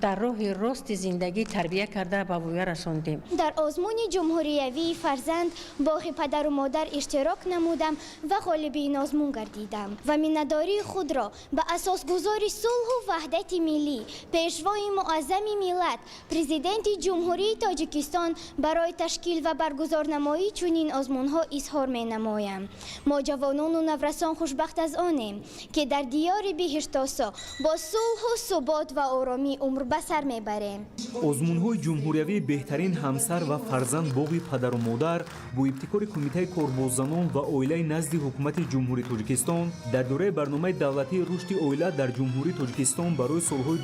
در راه راست زندگی تربیت کرده به رویه رساندیم. در آزمون جمهوریوی فرزند با پدر و مادر اشتراک نمودم و غالب این آزمون گردیدم و مینه‌داری خود را به اساسگذار صلح و وحدت ملی، پیشوای معظم ملت، پرزیدنت جمهوری تاجیکستان برای تشکیل و برگزار نمایی چنین آزمون‌ها اظهار می‌نمایم. ما جوانان و نورسان خوشبخت از آنیم که در دیار بهشت آسا با صلح و ثبات و آرامی عمر به سر میبریم. آزمون‌های جمهوریوی بهترین همسر و فرزند باقی پدر و مادر با ابتکار کمیته کارباززنان و اویله نزد حکومت جمهوری تاجیکستان در دوره برنامه دولتی رشد اویله در جمهوری تاجیکستان برای سالهای 2024-2028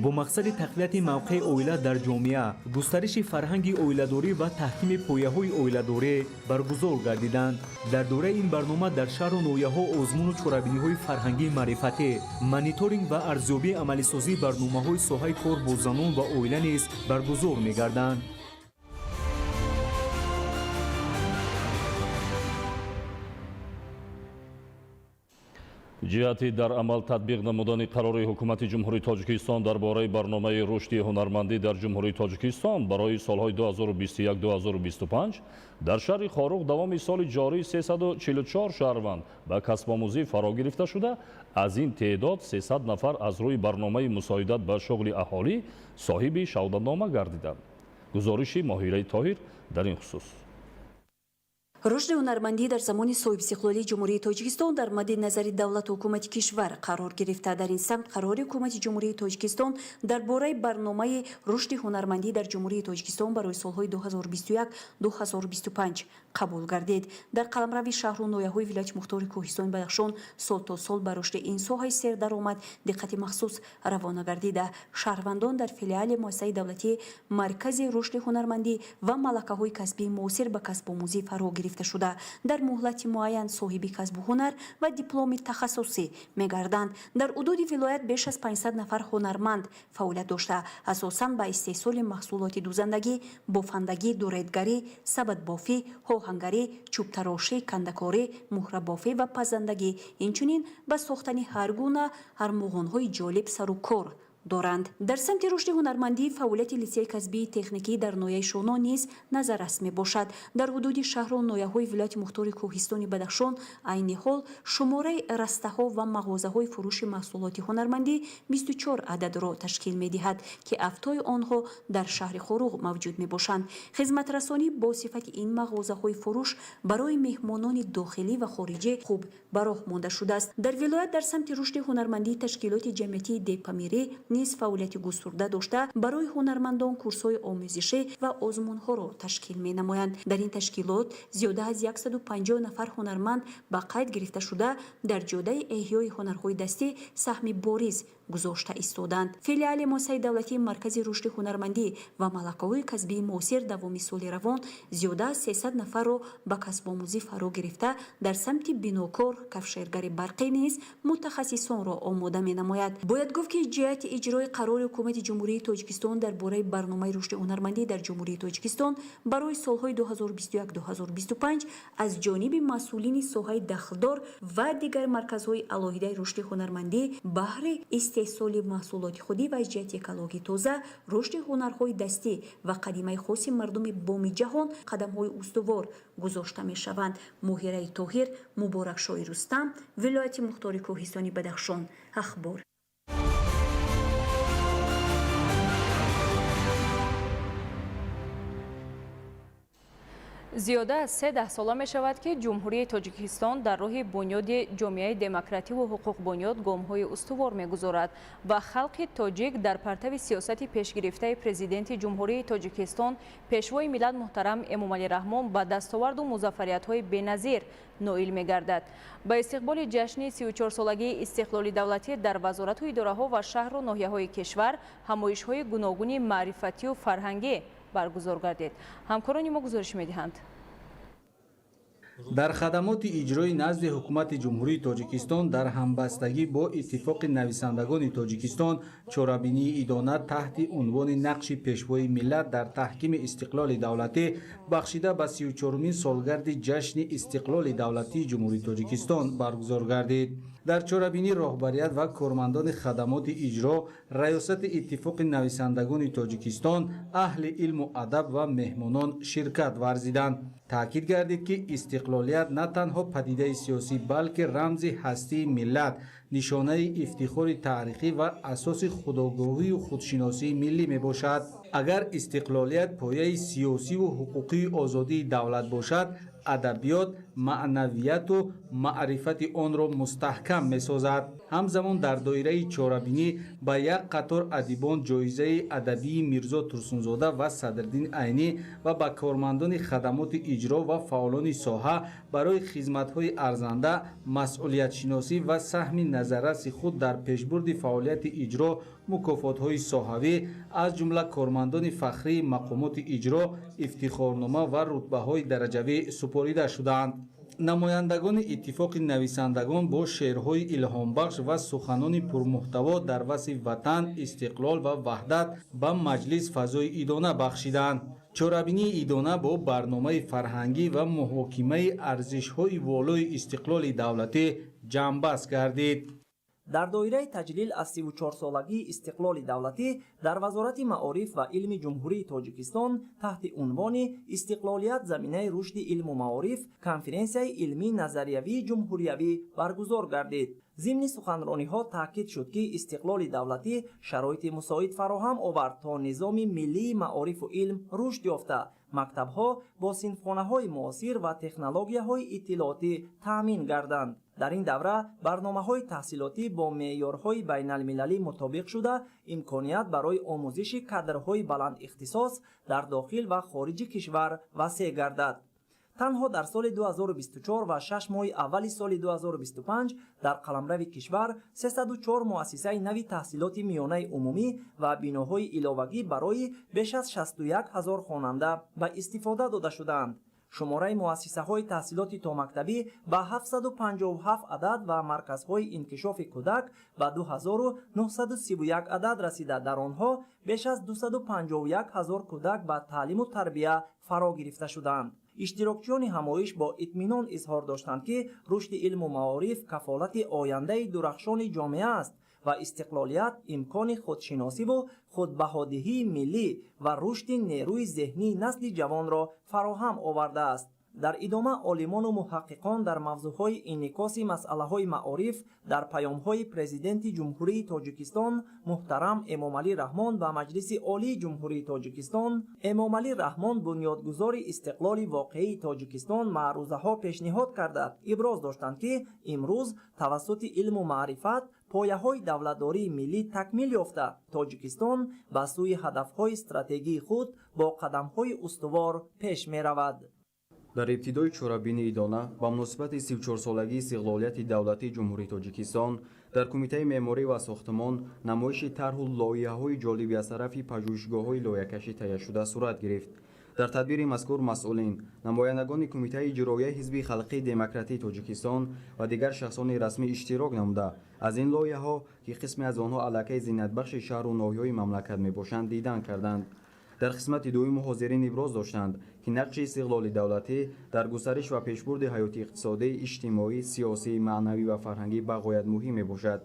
با مقصد تقویت موقع اویله در جامعه، گسترش فرهنگ اویله‌داری و تحکیم پایه‌های اویله‌داری برگزار گردیدند. در دوره این برنامه در شهر و نویه‌ها آزمون و چاره‌بینی‌های فرهنگی معرفتی، مانیتورینگ و ارزیابی عملی‌سازی برنامه‌های ساحه کار با زنان و اویله نیز برگزار می‌گردند. ҷиҳати дар амал татбиқ намудани қарори ҳукумати ҷумҳурии тоҷикистон дар бораи барномаи рушди ҳунармандӣ дар ҷумҳурии тоҷикистон барои солҳои 2021-2025 дар шаҳри хорух давоми соли ҷорӣ 344 шаҳрванд ба касбомӯзӣ фаро гирифта шуда, аз ин теъдод 300 нафар аз рӯи барномаи мусоидат ба шуғли аҳолӣ соҳиби шаҳодатнома гардиданд. гузориши моҳираи тоҳир дар ин хусус. рушди ҳунармандӣ дар замони соҳибистиқлолии ҷумҳурии тоҷикистон дар мадди назари давлату ҳукумати кишвар қарор гирифта. дар ин самт қарори ҳукумати ҷумҳурии тоҷикистон дар бораи барномаи рушди ҳунармандӣ дар ҷумҳурии тоҷикистон барои солҳои 2021-2025 қабул гардид. дар қаламрави шаҳру нояҳои вилояти мухтори кӯҳистони бадахшон сол то сол ба рушди ин соҳаи сердаромад диққати махсус равона гардида, шаҳрвандон дар филиали муассисаи давлатӣ маркази рушди ҳунармандӣ ва малакаҳои касбии муосир ба касбомӯзӣ фаро гирифта шуда дар муҳлати муайян соҳиби касбу ҳунар ва дипломи тахассусӣ мегарданд. дар ҳудуди вилоят беш аз 500 нафар ҳунарманд фаъолият дошта, асосан ба истеҳсоли маҳсулоти дузандагӣ, бофандагӣ, дуредгарӣ, сабадбофӣ, ҳоҳангарӣ, чӯбтарошӣ, кандакорӣ, муҳрабофӣ ва пазандагӣ, инчунин ба сохтани ҳар гуна армоғонҳои ҷолиб сару кор доранд. дар самти рушди ҳунармандӣ фаъолияти литсеи касбии техникӣ дар ноҳияи Шоно низ назаррас мебошад. дар ҳудуди шаҳру нояҳои вилояти мухтори кӯҳистони бадахшон айни ҳол шумораи растаҳо ва мағозаҳои фурӯши маҳсулоти ҳунармандӣ 24 ададро ташкил медиҳад ки афтои онҳо дар шаҳри Хоруғ мавҷуд мебошанд. хизматрасонӣ бо сифати ин мағозаҳои фурӯш барои меҳмонони дохилӣ ва хориҷӣ хуб ба роҳ монда шудааст. дар вилоят дар самти рушди ҳунармандӣ ташкилоти ҷамъиятии Депамирӣ низ фаъолияти густурда дошта барои ҳунармандон курсҳои омӯзишӣ ва озмунҳоро ташкил менамоянд. дар ин ташкилот зиёда аз 150 нафар ҳунарманд ба қайд гирифта шуда дар ҷодаи эҳёи ҳунарҳои дастӣ саҳми бориз гузошта истоданд. филиали муассисаи давлатии маркази рушди ҳунармандӣ ва малакаҳои касбии муосир давоми соли равон зиёда аз 300 нафарро ба касбомӯзӣ фаро гирифта, дар самти бинокор, кафшергари барқӣ низ мутахассисонро омода менамояд. бояд гуфт ки ҷиҳати иҷрои қарори ҳукумати ҷумҳурии тоҷикистон дар бораи барномаи рушди ҳунармандӣ дар ҷумҳурии тоҷикистон барои солҳои 2021-2025 аз ҷониби масъулини соҳаи дахлдор ва дигар марказҳои алоҳидаи рушди ҳунармандӣ баҳри истеҳсоли маҳсулоти худӣ ва аз ҷиҳати экологии тоза, рушди ҳунарҳои дастӣ ва қадимаи хоси мардуми боми ҷаҳон қадамҳои устувор гузошта мешаванд. моҳираи тоҳир, муборакшои рустам, вилояти мухтори кӯҳистони бадахшон. ахбор. зиёда аз 13 сола мешавад ки ҷумҳурии тоҷикистон дар роҳи бунёди ҷомеаи демокративу ҳуқуқбунёд гомҳои устувор мегузорад ва халқи тоҷик дар партави сиёсати пешгирифтаи президенти ҷумҳурии тоҷикистон пешвои миллат муҳтарам Эмомалӣ Раҳмон ба дастоварду музаффариятҳои беназир ноил мегардад. ба истиқболи ҷашни 34-солагии истиқлоли давлатӣ дар вазорату идораҳо ва шаҳру ноҳияҳои кишвар ҳамоишҳои гуногуни маърифатию фарҳангӣ баргузор гардид. ҳамкорони мо гузориш медиҳанд. дар хадамоти иҷрои назди ҳукумати ҷумҳурии тоҷикистон дар ҳамбастагӣ бо иттифоқи нависандагони тоҷикистон чорабинии идона таҳти унвони нақши пешвои миллат дар таҳкими истиқлоли давлатӣ бахшида ба 34-умин солгарди ҷашни истиқлоли давлатии ҷумҳурии тоҷикистон баргузор гардид. дар чорабинӣ роҳбарият ва кормандони хадамоти иҷро, раёсати иттифоқи нависандагони тоҷикистон, аҳли илму адаб ва меҳмонон ширкат варзиданд. таъкид гардид ки истиқлолият на танҳо падидаи сиёсӣ, балки рамзи ҳастии миллат, нишонаи ифтихори таърихӣ ва асоси худогоҳию худшиносии миллӣ мебошад. агар истиқлолият пояи сиёсиву ҳуқуқии озодии давлат бошад, адабиёт, маънавияту маърифати онро мустаҳкам месозад. ҳамзамон дар доираи чорабинӣ ба як қатор адибон ҷоизаи адабии Мирзо Турсунзода ва Садриддин Айнӣ ва ба кормандони хадамоти иҷро ва фаъолони соҳа барои хизматҳои арзанда, масъулиятшиносӣ ва саҳми назарраси худ дар пешбурди фаъолияти иҷро мукофотҳои соҳавӣ, аз ҷумла кормандони фахрии мақомоти иҷро, ифтихорнома ва рутбаҳои дараҷавӣ супорида шуданд. намояндагони иттифоқи нависандагон бо шеърҳои илҳомбахш ва суханони пурмуҳтаво дар васфи ватан, истиқлол ва ваҳдат ба маҷлис фазои идона бахшиданд. чорабинии идона бо барномаи фарҳангӣ ва муҳокимаи арзишҳои волои истиқлоли давлатӣ ҷамъбаст гардид. дар доираи таҷлил аз 34-солагии истиқлоли давлатӣ дар вазорати маориф ва илми ҷумҳурии тоҷикистон таҳти унвони истиқлолият заминаи рушди илму маориф конференсияи илмии назариявии ҷумҳуриявӣ баргузор гардид. зимни суханрониҳо таъкид шуд ки истиқлоли давлатӣ шароити мусоид фароҳам овард то низоми миллии маорифу илм рушд ёфта, мактабҳо бо синфхонаҳои муосир ва технологияҳои иттилоотӣ таъмин гарданд. дар ин давра барномаҳои таҳсилотӣ бо меъёрҳои байналмилалӣ мутобиқ шуда, имконият барои омӯзиши кадрҳои баландихтисос дар дохил ва хориҷи кишвар васеъ гардад. танҳо дар соли 2024 ва 6 моҳи аввали соли 2025 дар қаламрави кишвар 304 муассисаи нави таҳсилоти миёнаи умумӣ ва биноҳои иловагӣ барои беш аз 61 000 хонанда ба истифода дода шуданд. шумораи муассисаҳои таҳсилоти томактабӣ ба 757 адад ва марказҳои инкишофи кӯдак ба 2931 адад расида, дар онҳо беш аз 251 000 кӯдак ба таълиму тарбия фаро гирифта шуданд. иштирокчиёни ҳамоиш бо итминон изҳор доштанд ки рушди илму маориф кафолати ояндаи дурахшони ҷомеа аст ва истиқлолият имкони худшиносиву худбаҳодиҳии миллӣ ва рушди нерӯи зеҳнии насли ҷавонро фароҳам овардааст. дар идома олимону муҳаққиқон дар мавзӯъҳои инъикоси масъалаҳои маориф дар паёмҳои президенти ҷумҳурии тоҷикистон муҳтарам Эмомалӣ Раҳмон ба Маҷлиси Олии ҷумҳурии тоҷикистон, Эмомалӣ Раҳмон бунёдгузори истиқлоли воқеии тоҷикистон маърузаҳо пешниҳод карда иброз доштанд ки имрӯз тавассути илму маърифат пояҳои давлатдории миллӣ такмил ёфта, тоҷикистон ба сӯи ҳадафҳои стратегии худ бо қадамҳои устувор пеш меравад. дар ибтидои чорабинии идона ба муносибати 34-солагии истиқлолияти давлатии ҷумҳурии тоҷикистон дар кумитаи меъморӣ ва сохтмон намоиши тарҳу лоиҳаҳои ҷолиби аз тарафи пажӯҳишгоҳҳои лоиҳакашӣ таҳияшуда сурат гирифт. дар тадбири мазкур масъулин, намояндагони кумитаи иҷроияи ҳизби халқии демократии тоҷикистон ва дигар шахсони расмӣ иштирок намуда, аз ин лоиҳаҳо ки қисме аз онҳо аллакай зиннатбахши шаҳру ноҳияҳои мамлакат мебошанд дидан карданд. дар қисмати дуюм ҳозирин иброз доштанд ки нақши истиқлоли давлатӣ дар густариш ва пешбурди ҳаёти иқтисодӣ, иҷтимоӣ, сиёсӣ, маънавӣ ва фарҳангӣ бағоят муҳим мебошад.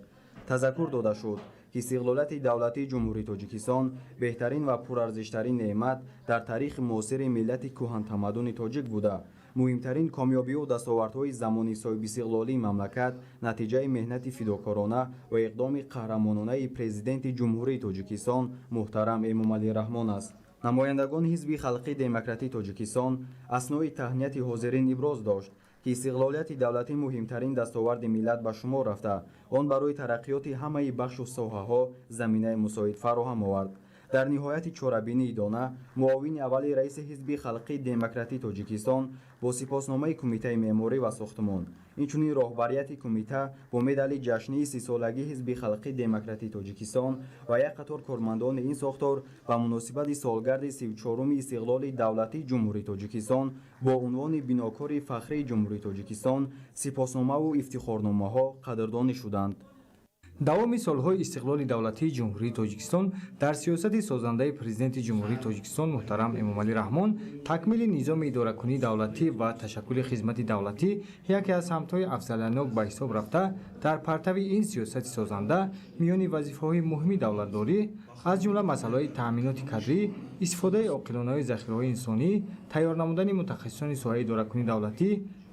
тазаккур дода шуд ки истиқлолияти давлатии ҷумҳурии тоҷикистон беҳтарин ва пурарзиштарин неъмат дар таърихи муосири миллати кӯҳантамаддуни тоҷик буда, муҳимтарин комёбиву дастовардҳои замони соҳибистиқлолии мамлакат натиҷаи меҳнати фидокорона ва иқдоми қаҳрамононаи президенти ҷумҳурии тоҷикистон муҳтарам Эмомалӣ Раҳмон аст. намояндагони ҳизби халқии демократии тоҷикистон аснои таҳнияти ҳозирин иброз дошт ки истиқлолияти давлатӣ муҳимтарин дастоварди миллат ба шумор рафта, он барои тараққиёти ҳамаи бахшу соҳаҳо заминаи мусоид фароҳам овард. дар ниҳояти чорабинии дона муовини аввали раиси ҳизби халқии демократии тоҷикистон бо сипосномаи кумитаи меъморӣ ва сохтмон инчунин роҳбарияти кумита бо медали ҷашнии 30-солагии ҳизби халқии демократии тоҷикистон ва як қатор кормандони ин сохтор ба муносибати солгарди 34-уми истиқлоли давлатии ҷумҳурии тоҷикистон бо унвони бинокори фахрии ҷумҳурии тоҷикистон сипосномаву ифтихорномаҳо қадрдонӣ шуданд. давоми солҳои истиқлоли давлатии ҷумҳурии тоҷикистон дар сиёсати созандаи президенти ҷумҳурии тоҷикистон муҳтарам эмомалӣ раҳмон такмили низоми идоракунии давлатӣ ва ташаккули хизмати давлатӣ яке аз самтҳои афзалиянок ба ҳисоб рафта дар партави ин сиёсати созанда миёни вазифаҳои муҳими давлатдорӣ аз ҷумла масъалаҳои таъминоти кадрӣ истифодаи оқилонаҳои захираҳои инсонӣ тайёр намудани мутахассисони соҳаи идоракунии давлатӣ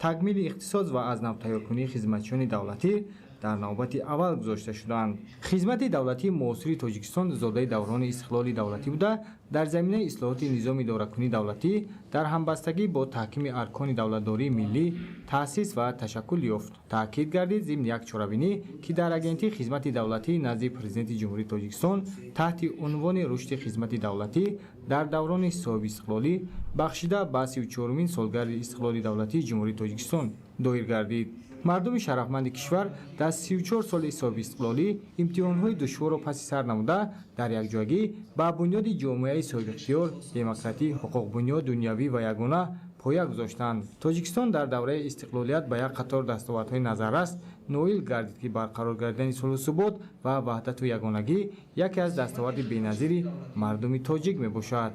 такмили иқтисод ва аз нав тайёркунии хизматчиёни давлатӣ дар навбати аввал гузошта шуданд. Хизмати давлатии муосири Тоҷикистон зодаи даврони истиқлоли давлатӣ буда дар заминаи ислоҳоти низоми идоракунии давлатӣ дар ҳамбастагӣ бо таҳкими аркони давлатдории миллӣ таъсис ва ташаккул ёфт. Таъкид гардид зимни як чорабинӣ ки дар агентии хизмати давлатӣ назди президенти ҷумҳурии Тоҷикистон таҳти унвони рушди хизмати давлатӣ дар даврони соҳибистиқлолӣ бахшида ба 34-умин солгарди истиқлоли давлатии ҷумҳурии Тоҷикистон доир гардид. мардуми шарафманди кишвар дар 34 соли соҳибистиқлолӣ имтиҳонҳои душворро паси сар намуда дар якҷоягӣ ба бунёди ҷомеаи соҳибихтиёр демократӣ ҳуқуқбунёд дунявӣ ва ягона поя гузоштанд. Тоҷикистон дар давраи истиқлолият ба як қатор дастовардҳои назаррас ноил гардид ки барқарор гардидани сулҳусубот ва ваҳдату ягонагӣ яке аз дастоварди беназири мардуми тоҷик мебошад.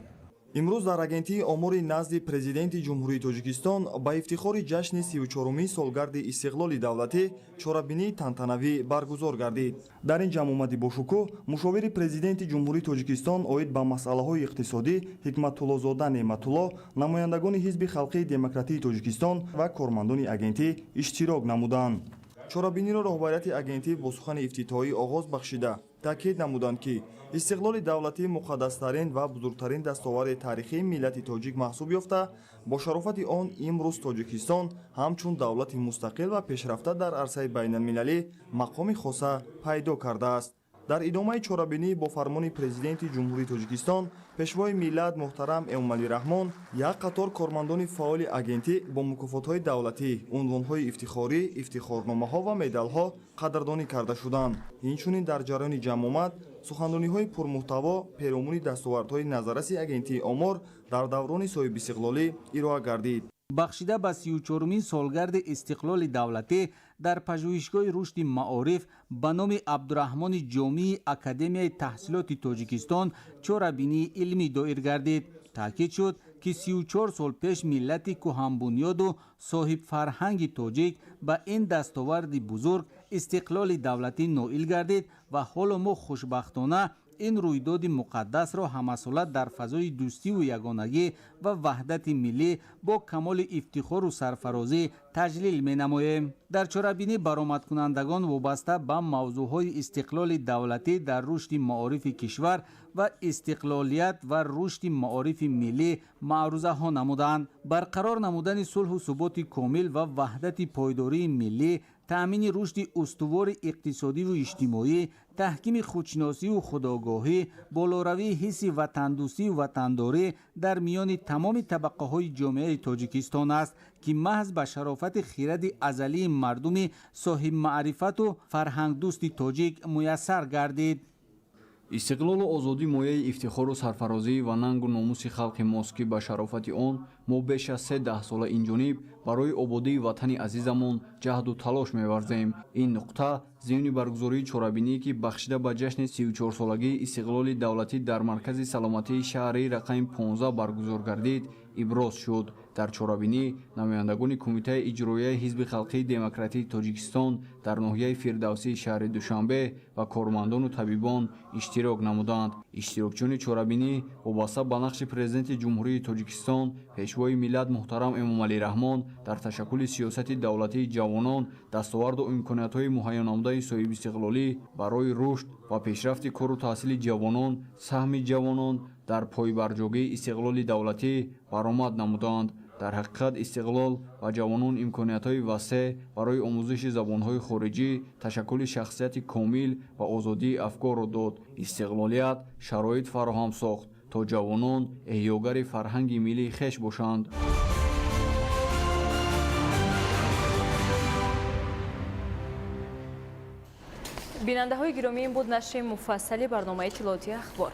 имрӯз дар агентии омори назди президенти ҷумҳурии тоҷикистон ба ифтихори ҷашни 34-умин солгарди истиқлоли давлатӣ чорабинии тантанавӣ баргузор гардид. дар ин ҷамъомади бошукӯҳ мушовири президенти ҷумҳурии тоҷикистон оид ба масъалаҳои иқтисодӣ ҳикматуллозода неъматулло намояндагони ҳизби халқии демократии тоҷикистон ва кормандони агентӣ иштирок намуданд. чорабиниро роҳбарияти агентӣ бо сухани ифтитиҳоӣ оғоз бахшида таъкид намуданд ки истиқлоли давлатӣ муқаддастарин ва бузургтарин дастоварди таърихии миллати тоҷик маҳсуб ёфта бо шарофати он имрӯз тоҷикистон ҳамчун давлати мустақил ва пешрафта дар арсаи байналмилалӣ мақоми хоса пайдо кардааст. дар идомаи чорабинӣ бо фармони президенти ҷумҳурии тоҷикистон пешвои миллат муҳтарам эмомалӣ раҳмон як қатор кормандони фаъоли агентӣ бо мукофотҳои давлатӣ унвонҳои ифтихорӣ ифтихорномаҳо ва медалҳо қадрдонӣ карда шуданд. инчунин дар ҷараёни ҷамъомад суханрониҳои пурмуҳтаво перомони дастовардҳои назарраси агентии омор дар даврони соҳибистиқлолӣ ироа гардид. бахшида ба 34-умин солгарди истиқлоли давлатӣ дар пажӯҳишгоҳи рушди маориф ба номи абдураҳмони ҷомии академияи таҳсилоти тоҷикистон чорабинии илмӣ доир гардид. таъкид шуд ки 34 сол пеш миллати кӯҳанбунёду соҳибфарҳанги тоҷик ба ин дастоварди бузург истиқлоли давлатӣ ноил гардид ва ҳоло мо хушбахтона ин рӯйдоди муқаддасро ҳамасолат дар фазои дӯстиву ягонагӣ ва ваҳдати миллӣ бо камоли ифтихору сарфарозӣ таҷлил менамоем. дар чорабинӣ баромадкунандагон вобаста ба мавзӯъҳои истиқлоли давлатӣ дар рушди маорифи кишвар ва истиқлолият ва рушди маорифи миллӣ маърузаҳо намуданд. барқарор намудани сулҳу суботи комил ва ваҳдати пойдории миллӣ, таъмини рушди устувори иқтисодиву иҷтимоӣ, таҳкими худшиносиву худогоҳӣ, болоравии ҳисси ватандӯстиву ватандорӣ дар миёни тамоми табақаҳои ҷомеаи тоҷикистон аст ки маҳз ба шарофати хиради азалии мардуми соҳибмаърифату фарҳангдӯсти тоҷик муяссар гардид. истиқлолу озодӣ мояи ифтихору сарфарозӣ ва нангу номуси халқи мост ки ба шарофати он мо беш аз 3 сола инҷониб барои ободии ватани азизамон ҷаҳду талош меварзем. ин нуқта зимни баргузории чорабинӣ ки бахшида ба ҷашни 34-солагии истиқлоли давлатӣ дар маркази саломатии шаҳри рақами 15 баргузор гардид иброз шуд. дар чорабинӣ намояндагони кумитаи иҷроияи ҳизби халқии демократии тоҷикистон дар ноҳияи фирдавсии шаҳри душанбе ва кормандону табибон иштирок намуданд. иштирокчиёни чорабинӣ вобаста ба нақши президенти ҷумҳурии тоҷикистон пешвои миллат муҳтарам эмомалӣ раҳмон дар ташаккули сиёсати давлатии ҷавонон дастоварду имкониятҳои муҳайёнамудаи соҳибистиқлолӣ барои рушд ва пешрафти кору таҳсили ҷавонон саҳми ҷавонон дар пойбарҷогии истиқлоли давлатӣ баромад намуданд. дар ҳақиқат истиқлол ба ҷавонон имкониятҳои васеъ барои омӯзиши забонҳои хориҷӣ, ташаккули шахсияти комил ва озодии афкорро дод. истиқлолият шароит фароҳам сохт то ҷавонон эҳёгари фарҳанги миллии хеш бошанд. бинандаҳои гиромӣ, ин буд нашри муфассали барномаи иттилоотии ахбор.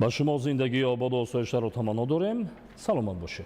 ба шумо зиндагии ободу осоиштаро таманно дорем. саломат бошед.